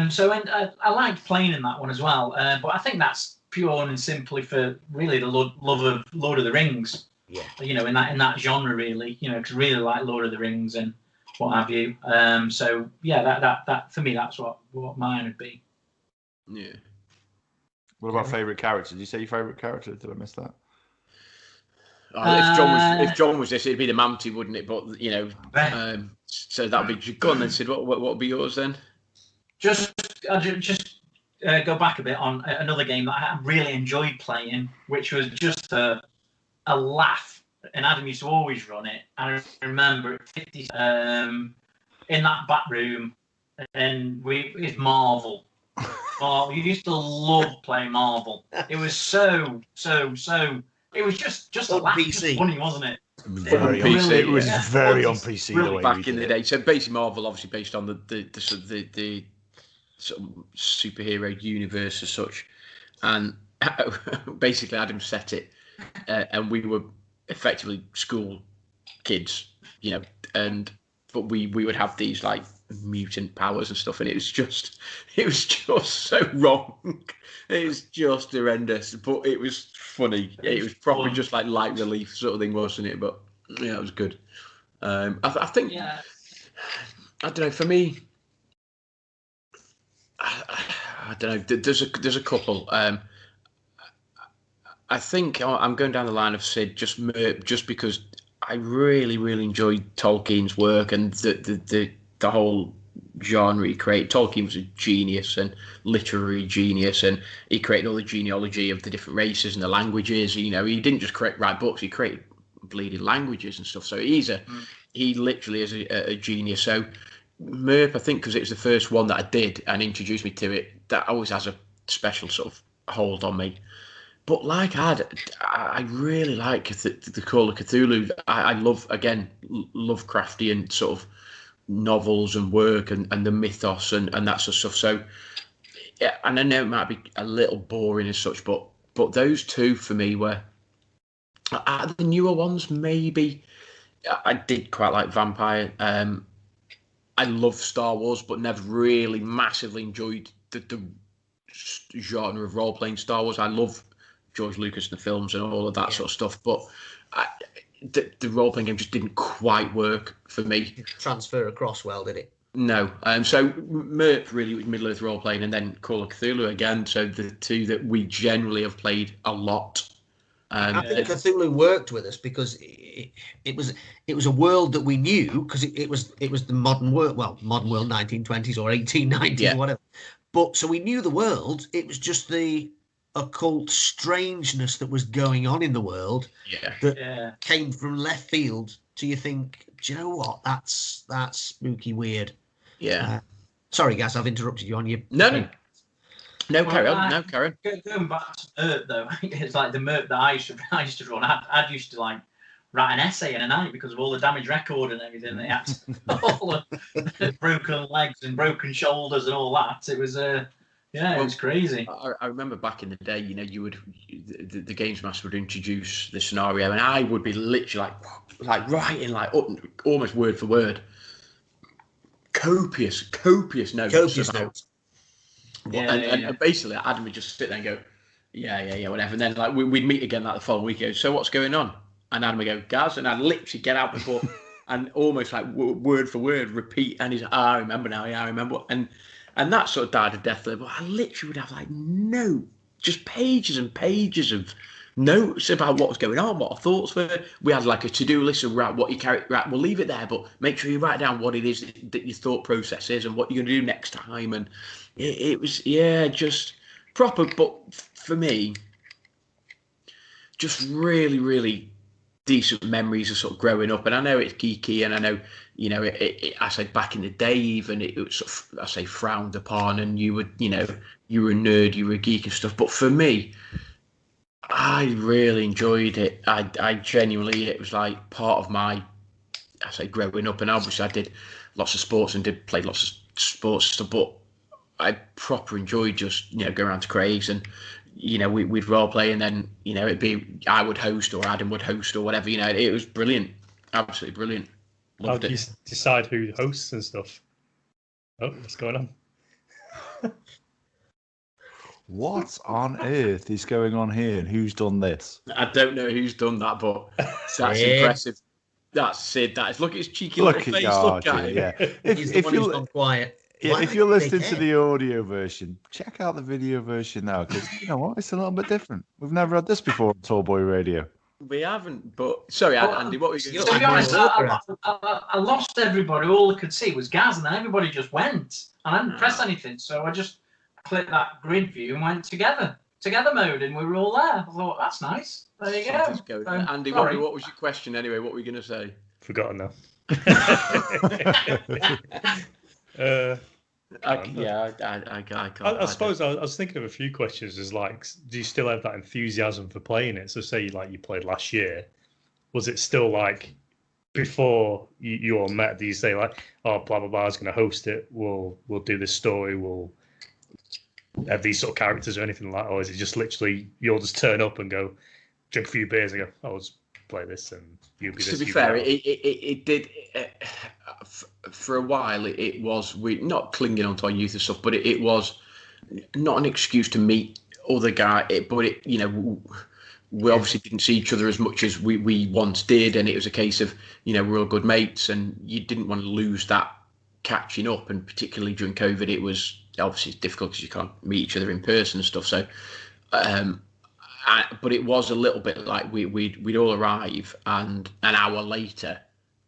So I liked playing in that one as well. But I think that's pure and simply for really the love of Lord of the Rings. Yeah. In that genre, really. Because I really like Lord of the Rings and what have you. So yeah, that for me, that's what mine would be. Yeah. What about favourite character? Did you say your favourite character? Did I miss that? If John was this, it'd be the Mountie, wouldn't it? But so that'd be gone. Then Sid, what would be yours then? Just go back a bit on another game that I really enjoyed playing, which was just a laugh. And Adam used to always run it. I remember at 50 in that back room, and it's Marvel. Oh, you used to love playing Marvel. It was so. It was just a laugh, just funny, wasn't it? Very on PC. It was very on PC the way back in the day. So basically, Marvel, obviously based on the sort of superhero universe as such, and basically Adam set it, and we were effectively school kids, but we would have these like mutant powers and stuff, and it was just so wrong. It was just horrendous, but it was funny. It was probably just like light relief sort of thing, wasn't it? But yeah, it was good. I think I don't know. For me, I don't know. There's a couple. I think I'm going down the line of Sid, just Merp, just because I really, really enjoyed Tolkien's work and the whole genre he created. Tolkien was a genius and literary genius, and he created all the genealogy of the different races and the languages. You know, he didn't just write books; he created bleeding languages and stuff. So he literally is a genius. So Merp, I think, because it was the first one that I did and introduced me to it, that always has a special sort of hold on me. But like I really like the Call of Cthulhu. I love, again, Lovecraftian sort of novels and work and the mythos and that sort of stuff. So, yeah, and I know it might be a little boring as such, but those two for me were the newer ones. Maybe I did quite like Vampire. I love Star Wars, but never really massively enjoyed the genre of role-playing Star Wars. I love George Lucas and the films and all of that sort of stuff, but the role-playing game just didn't quite work for me. Transfer across well, did it? No. So Merp really was Middle-earth role-playing, and then Call of Cthulhu again. So the two that we generally have played a lot. I think Cthulhu worked with us because it was a world that we knew, because it was the modern world, 1920s or 1890s or whatever. But so we knew the world. It was just the occult strangeness that was going on in the world that came from left field. Do you think? Do you know what? That's spooky weird. Yeah. Sorry, guys, I've interrupted you on your. No, carry on. No, carry on. Going back to Merp though, it's like the Merp that I used to run. I used to like write an essay in a night because of all the damaged record and everything. They had all the broken legs and broken shoulders and all that. It was it was crazy. I remember back in the day, you know, you would the games master would introduce the scenario, and I would be literally like writing like almost word for word, copious notes. And basically, Adam would just sit there and go, yeah, whatever. And then like we'd meet again like the following week. He goes, so what's going on? And Adam would go, Gaz, and I'd literally get out the book and almost like word for word repeat. And he's like, I remember now. Yeah, I remember. And that sort of died a death level. I literally would have like just pages and pages of notes about what was going on, what our thoughts were. We had like a to-do list of what you carry. Right, we'll leave it there, but make sure you write down what it is that your thought process is and what you're going to do next time. And it was, just proper. But for me, just really, really decent memories of sort of growing up. And I know it's geeky, and I know, you know, I say back in the day, even it was sort of, I say, frowned upon, and you would, you know, you were a nerd, you were a geek and stuff. But for me, I really enjoyed it. I genuinely, it was like part of my, I say, growing up. And obviously I did lots of sports and did play lots of sports stuff, but I proper enjoyed just, you know, going around to Craig's and, you know, we'd role play, and then, you know, it'd be I would host or Adam would host or whatever. You know, it was brilliant, absolutely brilliant. Loved How do you decide who hosts and stuff? Oh, what's going on? What on earth is going on here, and who's done this? I don't know who's done that, but that's impressive. That's Sid. That is. Look at his cheeky little face. Look at him. Yeah. He's the one who's gone quiet. Yeah, if you're listening to the audio version, check out the video version now, because you know what, it's a little bit different. We've never had this before on Tallboy Radio. We haven't, but sorry, Andy, what were you going to say? To be honest, I lost everybody. All I could see was Gaz, and then everybody just went. And I didn't press anything, so I just clicked that grid view and went together mode, and we were all there. I thought, that's nice. There you go. Andy, what was your question anyway? What were you going to say? Forgotten now. I can't. I suppose I was thinking of a few questions. Is like, do you still have that enthusiasm for playing it? So, say like you played last year, was it still like before you all met? Do you say like, oh, blah blah blah is going to host it? We'll do this story. We'll have these sort of characters or anything like that, or is it just literally you'll just turn up and go drink a few beers and go, oh, let's play this and you'll be this. To be fair, it did. For a while, it was we not clinging onto our youth and stuff, but it was not an excuse to meet other guys. But it, you know, we obviously didn't see each other as much as we once did, and it was a case of, you know, we're all good mates, and you didn't want to lose that catching up. And particularly during COVID, it was obviously difficult because you can't meet each other in person and stuff. So, But it was a little bit like we'd all arrive, and an hour later,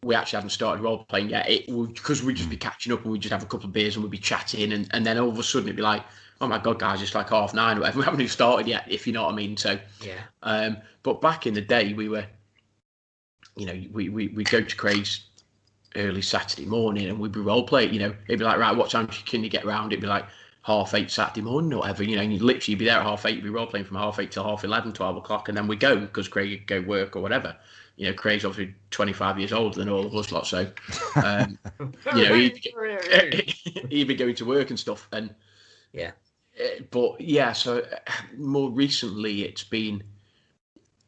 we actually hadn't started role playing yet. Because we'd just be catching up, and we'd just have a couple of beers, and we'd be chatting, and then all of a sudden it'd be like, oh my God, guys, it's like 9:30 or whatever. We haven't even started yet, if you know what I mean. So yeah. But back in the day, we were, we'd go to Craig's early Saturday morning, and we'd be role playing. It'd be like, right, what time can you get round? It'd be like 8:30 Saturday morning or whatever. And you'd literally be there at 8:30. You'd be role playing from 8:30 till 11:30, 12 o'clock, and then we go because Craig would go work or whatever. Craig's obviously 25 years older than all of us lot, so he'd be going to work and stuff, and yeah. But yeah, so more recently it's been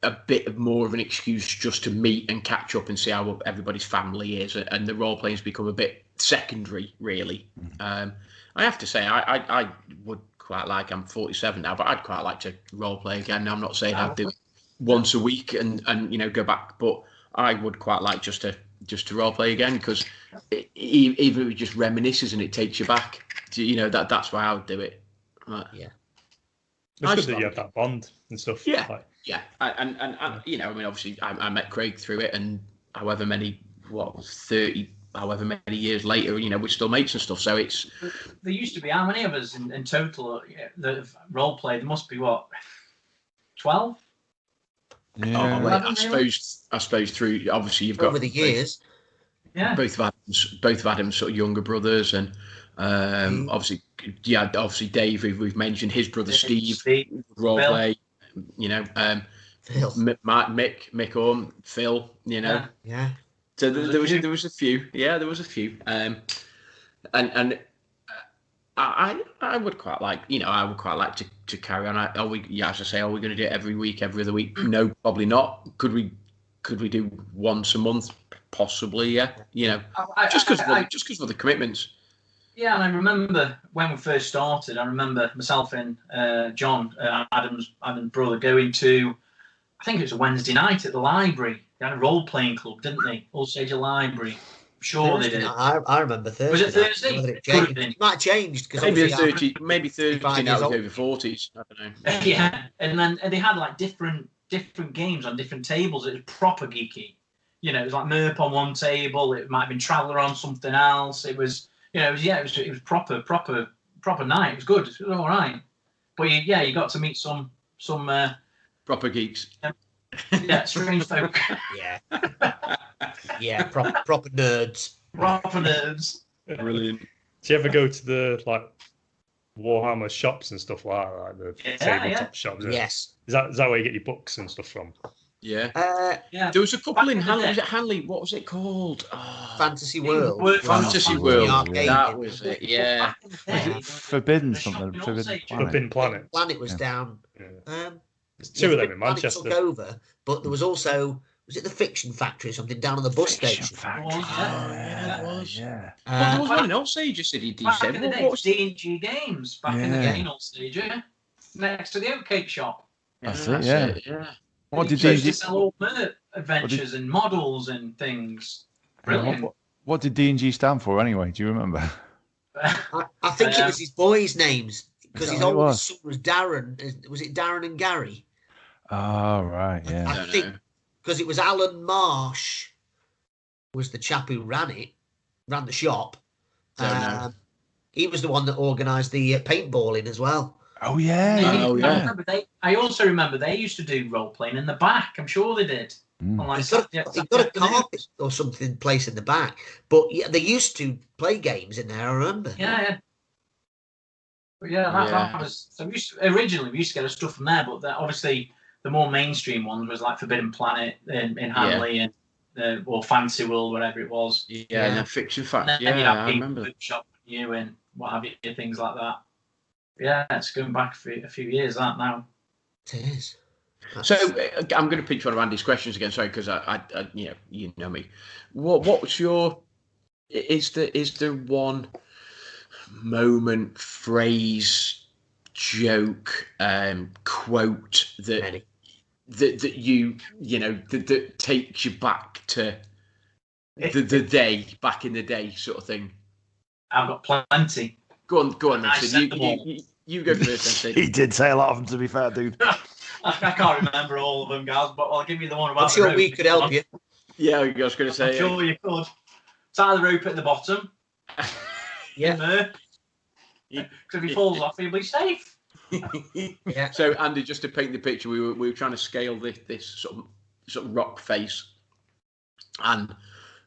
a bit more of an excuse just to meet and catch up and see how everybody's family is, and the role playing's become a bit secondary, really. I have to say, I would quite like. I'm 47 now, but I'd quite like to role play again. I'm not saying I'd do it once a week and go back, but I would quite like just to role play again, because even if it just reminisces and it takes you back, that's why I would do it. Yeah, it's good that you have that bond and stuff. Yeah, yeah, and obviously I met Craig through it, and however many years later, we're still mates and stuff. So it's. There used to be how many of us in total that have role played? There must be 12. Yeah. I suppose through, obviously you've got over the years. Yeah. Both of Adam's sort of younger brothers, and obviously Dave, who we've mentioned, his brother Steve role play. Phil. Mick Orm, Phil. Yeah. So there was a few. Yeah, there was a few. And I would quite like, to carry on. Are we going to do it every week, every other week? No, probably not. Could we do once a month? Possibly, yeah. Just because of the commitments. Yeah, and I remember when we first started. I remember myself and John, Adam's brother, going to, I think it was a Wednesday night at the library. They had a role playing club, didn't they? All Stage Library. I'm sure they did. I remember Thursday. Was it Thursday? It might have changed because maybe 30 now with over 40s. I don't know. Yeah, and then they had like different games on different tables. It was proper geeky. It was like MERP on one table. It might have been Traveller on something else. It was, it was proper night. It was good. It was all right. But you got to meet some proper geeks. Yeah, strange folk. Yeah. Yeah, proper nerds. Proper nerds. Brilliant. Do you ever go to the Warhammer shops and stuff like the tabletop shops? Yes. Is that where you get your books and stuff from? Yeah. Yeah. There was a couple in Hanley. Was it Hanley? What was it called? Fantasy World. Fantasy World. Yeah. That was it. Yeah. Forbidden something. Forbidden Planet. Planet was down. Yeah. There's two of them in Manchester. Took over, but there was also, was it the Fiction Factory or something down on the bus station? Yeah, it was. Yeah. There was one in Osage, you said. Back in the day, what was D&G Games back in the day in Osage, next to the oatcake shop. That's it. Yeah. What did D&G sell all the adventures and models and things? Brilliant. What did D&G stand for anyway? Do you remember? I think it was his boys' names, because his oldest son was Darren. Was it Darren and Gary? Oh, right, yeah. I think because it was Alan Marsh was the chap who ran the shop. He was the one that organised the paintballing as well. Oh, yeah. I also remember they used to do role playing in the back. I'm sure they did. He's got a carpet or something placed in the back. But yeah, they used to play games in there, I remember. Yeah. But that was... So originally, we used to get our stuff from there, but obviously the more mainstream ones was like Forbidden Planet in Hanley and or Fantasy World, whatever it was. Yeah, and then Fiction Factory. I remember. Bookshop and what have you, things like that. Yeah, it's going back a few years, that now. It is. So I'm going to pitch one of Andy's questions again. Sorry, because I you know me. What's your? Is there one moment, phrase, joke, quote that that takes you back to the day, back in the day, sort of thing? I've got plenty. Go on, Richard. You go first. He did say a lot of them, to be fair, dude. I can't remember all of them, guys, but I'll give you the one about I'm sure the rope. we could help you. Yeah, I was going to say. I'm sure you could. Tie the rope at the bottom. Yeah. Because if he falls off, he'll be safe. Yeah. So, Andy, just to paint the picture, we were trying to scale this sort of rock face, and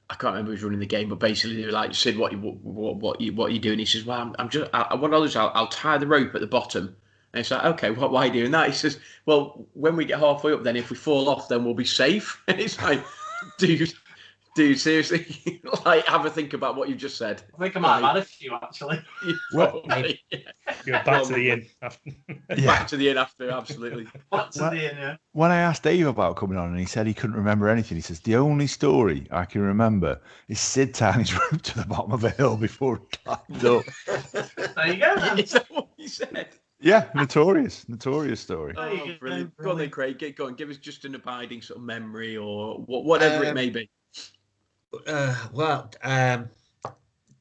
I can't remember who's running the game, but basically they were like, Sid, what are you doing? He says, well, I'll tie the rope at the bottom. And it's like, okay, why are you doing that? He says, well, when we get halfway up, then if we fall off, then we'll be safe. And it's like, dude, seriously, like, have a think about what you just said. I think I might have had a few, actually. You're back to the inn. Back to the inn after, absolutely. Back to the inn, yeah. When I asked Dave about coming on and he said he couldn't remember anything, he says, the only story I can remember is Sid tying his rope to the bottom of a hill before he climbed up. There you go. Is that what he said? Yeah, notorious story. Oh, brilliant. Go on then, Craig, get going. Give us just an abiding sort of memory or whatever it may be.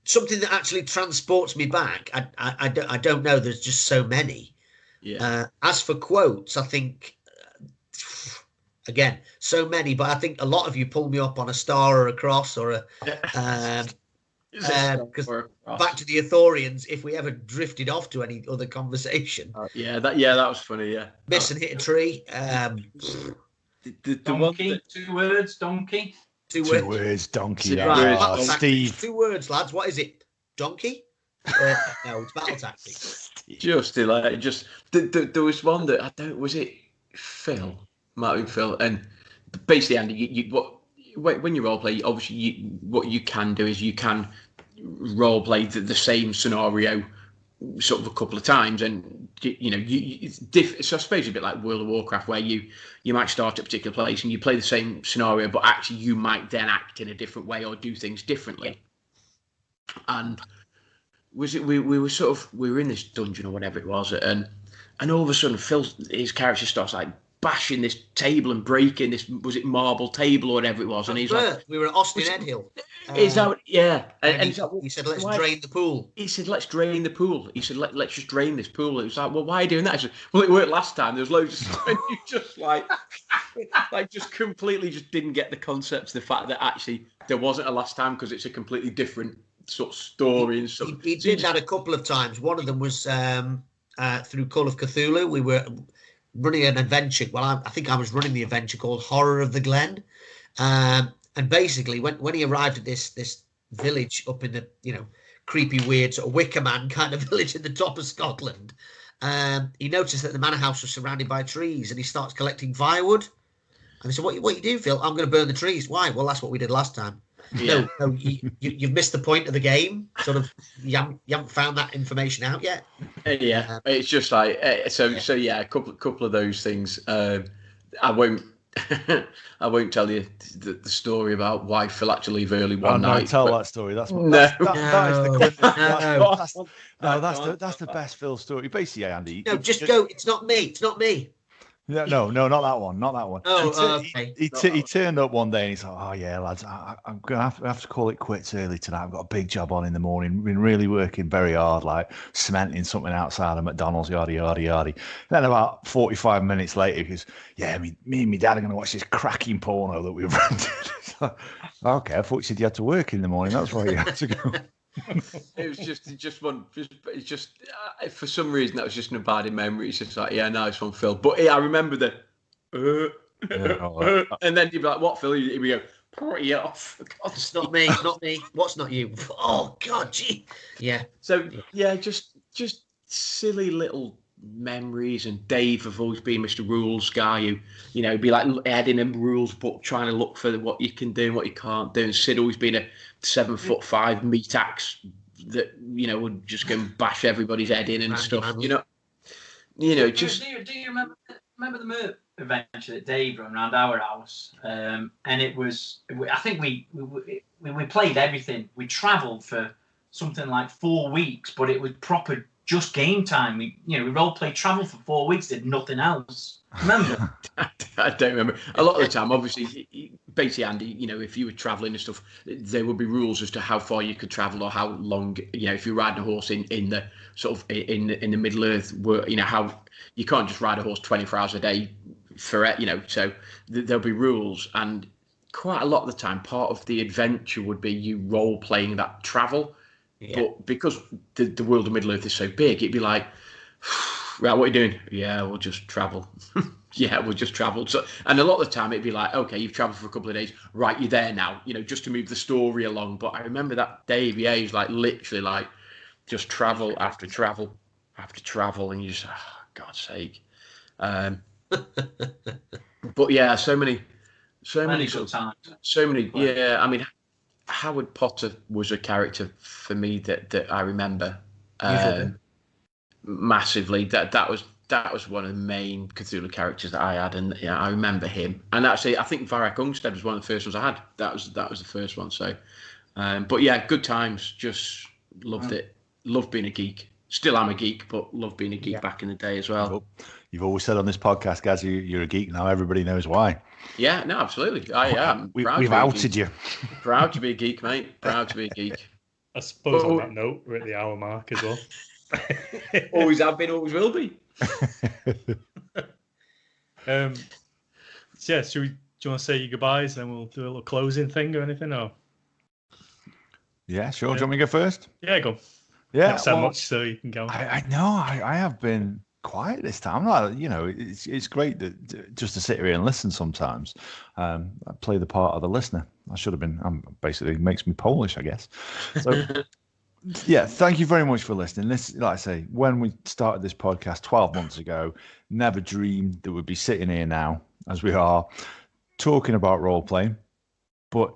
Something that actually transports me back. I don't know. There's just so many. Yeah. As for quotes, I think again so many, but I think a lot of you pull me up on a star or a cross or a. Because back to the Arthurians, if we ever drifted off to any other conversation. That was funny. Yeah. Miss and hit a tree. The Donkey, one 2 words, donkey. Two words, donknkey. Battle Steve. tactics. 2 words, lads. What is it? Donkey? No, it's battle tactics. Just like there was one that was it Phil? Might have been Phil. And basically, Andy, when you role play, obviously what you can do is you can role play the same scenario sort of a couple of times, and so I suppose it's a bit like World of Warcraft, where you might start at a particular place and you play the same scenario, but actually you might then act in a different way or do things differently. And we were in this dungeon or whatever it was, and all of a sudden his character starts like bashing this table and breaking this, was it marble table or whatever it was, and he's like, we were at Austin Edhill. Is that yeah? And he said, let's drain the pool. He said, let's drain the pool. He said, let's just drain this pool. It was like, well, why are you doing that? I said, well, it worked last time. There was loads of stuff, and you just like just completely just didn't get the concept of the fact that actually there wasn't a last time, because it's a completely different sort of story and stuff. He did that a couple of times. One of them was through Call of Cthulhu. We were running an adventure. Well, I think I was running the adventure called Horror of the Glen. And basically, when he arrived at this village up in the creepy, weird sort of Wicker Man kind of village at the top of Scotland, he noticed that the manor house was surrounded by trees, and he starts collecting firewood. And he said, "What you do, Phil? I'm going to burn the trees. Why? Well, that's what we did last time." Yeah. No, you've missed the point of the game. Sort of, you haven't found that information out yet. Yeah, it's just like so. Yeah, a couple of those things. I won't tell you the story about why Phil had to leave early one night. Tell that story. That's the best Phil story. Basically, Andy. No, just go. It's not me. It's not me. No, not that one. Not that one. Oh, okay. He turned up one day and he's like, "Oh yeah, lads, I'm gonna have to call it quits early tonight. I've got a big job on in the morning. Been really working very hard, like cementing something outside of McDonald's, yada yada yada." Then about 45 minutes later, he goes, "Yeah, me and my dad are gonna watch this cracking porno that we've rented." Like, okay, I thought you said you had to work in the morning. That's why you had to go. It was just one. It's just for some reason that was just an abiding memory. It's just like, yeah, nice one, Phil. But I remember and then you'd be like, "What, Phil?" Here we go. Party off. God, it's not me. It's not me. What's not you? Oh God, gee. Yeah. So yeah, just silly little memories. And Dave have always been Mr. Rules guy who, be like adding a rules book, trying to look for what you can do and what you can't do. And Sid always been a 7'5" meat axe that would just go and bash everybody's head in and stuff. Just. Do you remember the Merp adventure that Dave ran around our house? And it was, I think we played everything. We travelled for something like 4 weeks, but it was proper just game time. We role play travel for 4 weeks, did nothing else. Remember? I don't remember. A lot of the time, obviously, basically, Andy, if you were travelling and stuff, there would be rules as to how far you could travel or how long. If you're riding a horse in the sort of in the Middle Earth, where how you can't just ride a horse 24 hours a day for so there'll be rules, and quite a lot of the time, part of the adventure would be you role playing that travel. Yeah. But because the world of Middle Earth is so big, it'd be like, right, what are you doing? Yeah, we'll just travel. Yeah, we'll just travel. So, and a lot of the time it'd be like, okay, you've traveled for a couple of days, right? You're there now, just to move the story along. But I remember that Dave, he's like literally like just travel after travel after travel, and you just, God's sake. But yeah, so many good times. So many. Yeah, I mean, Howard Potter was a character for me that I remember massively. That was one of the main Cthulhu characters that I had, and I remember him. And actually, I think Varek Ungstead was one of the first ones I had. That was the first one. So, but yeah, good times. Just loved it. Loved being a geek. Still am a geek, but loved being a geek back in the day as well. You've always said on this podcast, guys, you're a geek now. Everybody knows why. Yeah, no, absolutely. I am. We've outed you. Proud to be a geek, mate. Proud to be a geek. I suppose on that note, we're at the hour mark as well. Always have been, always will be. So do you want to say your goodbyes, and then we'll do a little closing thing or anything? Or yeah, sure. Do you want me to go first? Yeah, go. Yeah, not so much, so you can go. I know. I have been quiet this time. Like, it's great that just to sit here and listen sometimes. I play the part of the listener. I should have been. Basically makes me Polish, I guess. So. Yeah, thank you very much for listening. This, like I say, when we started this podcast 12 months ago, never dreamed that we'd be sitting here now, as we are, talking about role playing, but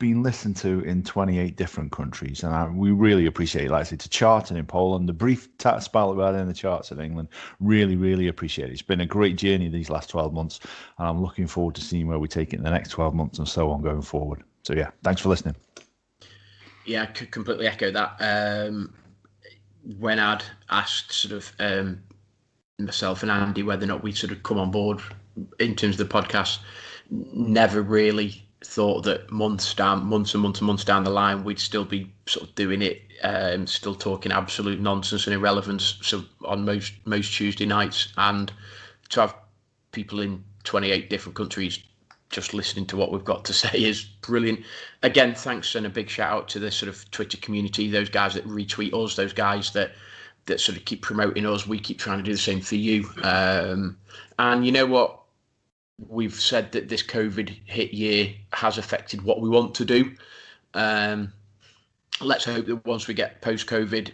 being listened to in 28 different countries. And we really appreciate it. Like I say, to charting in Poland, the brief spell we had in the charts in England, really, really appreciate it. It's been a great journey these last 12 months, and I'm looking forward to seeing where we take it in the next 12 months and so on going forward. So yeah, thanks for listening. Yeah, I could completely echo that. When I'd asked sort of myself and Andy whether or not we'd sort of come on board in terms of the podcast, never really thought that months and months down the line, we'd still be sort of doing it, still talking absolute nonsense and irrelevance. So on most Tuesday nights, and to have people in 28 different countries just listening to what we've got to say is brilliant. Again, thanks and a big shout out to the sort of Twitter community, those guys that retweet us, those guys that sort of keep promoting us. We keep trying to do the same for you. And you know what? We've said that this COVID hit year has affected what we want to do. Let's hope that once we get post-COVID,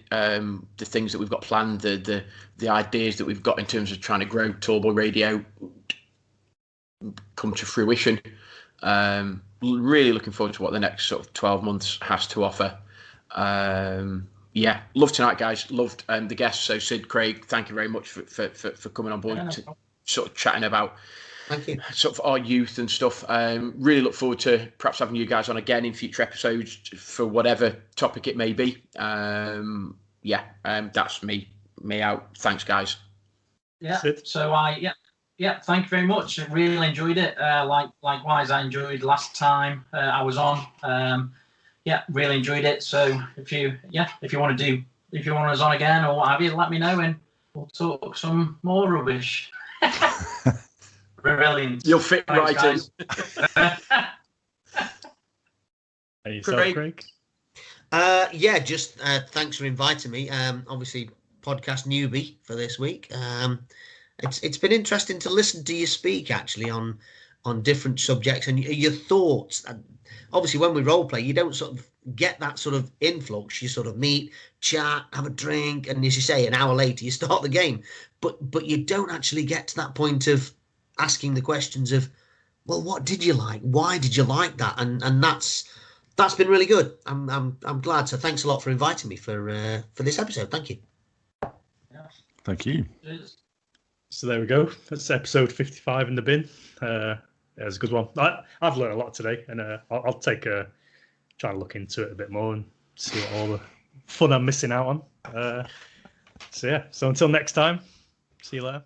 the things that we've got planned, the ideas that we've got in terms of trying to grow Tallboy Radio come to fruition. Really looking forward to what the next sort of 12 months has to offer. Yeah, loved tonight, guys. Loved the guests. So Sid, Craig, thank you very much for coming on board to sort of chatting about sort of our youth and stuff. Really look forward to perhaps having you guys on again in future episodes for whatever topic it may be. That's me out. Thanks, guys. Yeah. Sid. So Yeah, thank you very much. I really enjoyed it. Likewise, I enjoyed last time I was on. Really enjoyed it. So if you want us on again or what have you, let me know and we'll talk some more rubbish. Brilliant. You'll fit right guys. in. Craig? Just thanks for inviting me. Obviously, podcast newbie for this week. It's been interesting to listen to you speak actually on different subjects and your thoughts. Obviously, when we role play, you don't sort of get that sort of influx. You sort of meet, chat, have a drink, and as you say, an hour later you start the game. But you don't actually get to that point of asking the questions of, well, what did you like? Why did you like that? And that's been really good. I'm glad. So thanks a lot for inviting me for this episode. Thank you. Yeah. Thank you. So there we go. That's episode 55 in the bin. It was a good one. I've learned a lot today, and I'll take try and look into it a bit more and see what all the fun I'm missing out on. So until next time, see you later.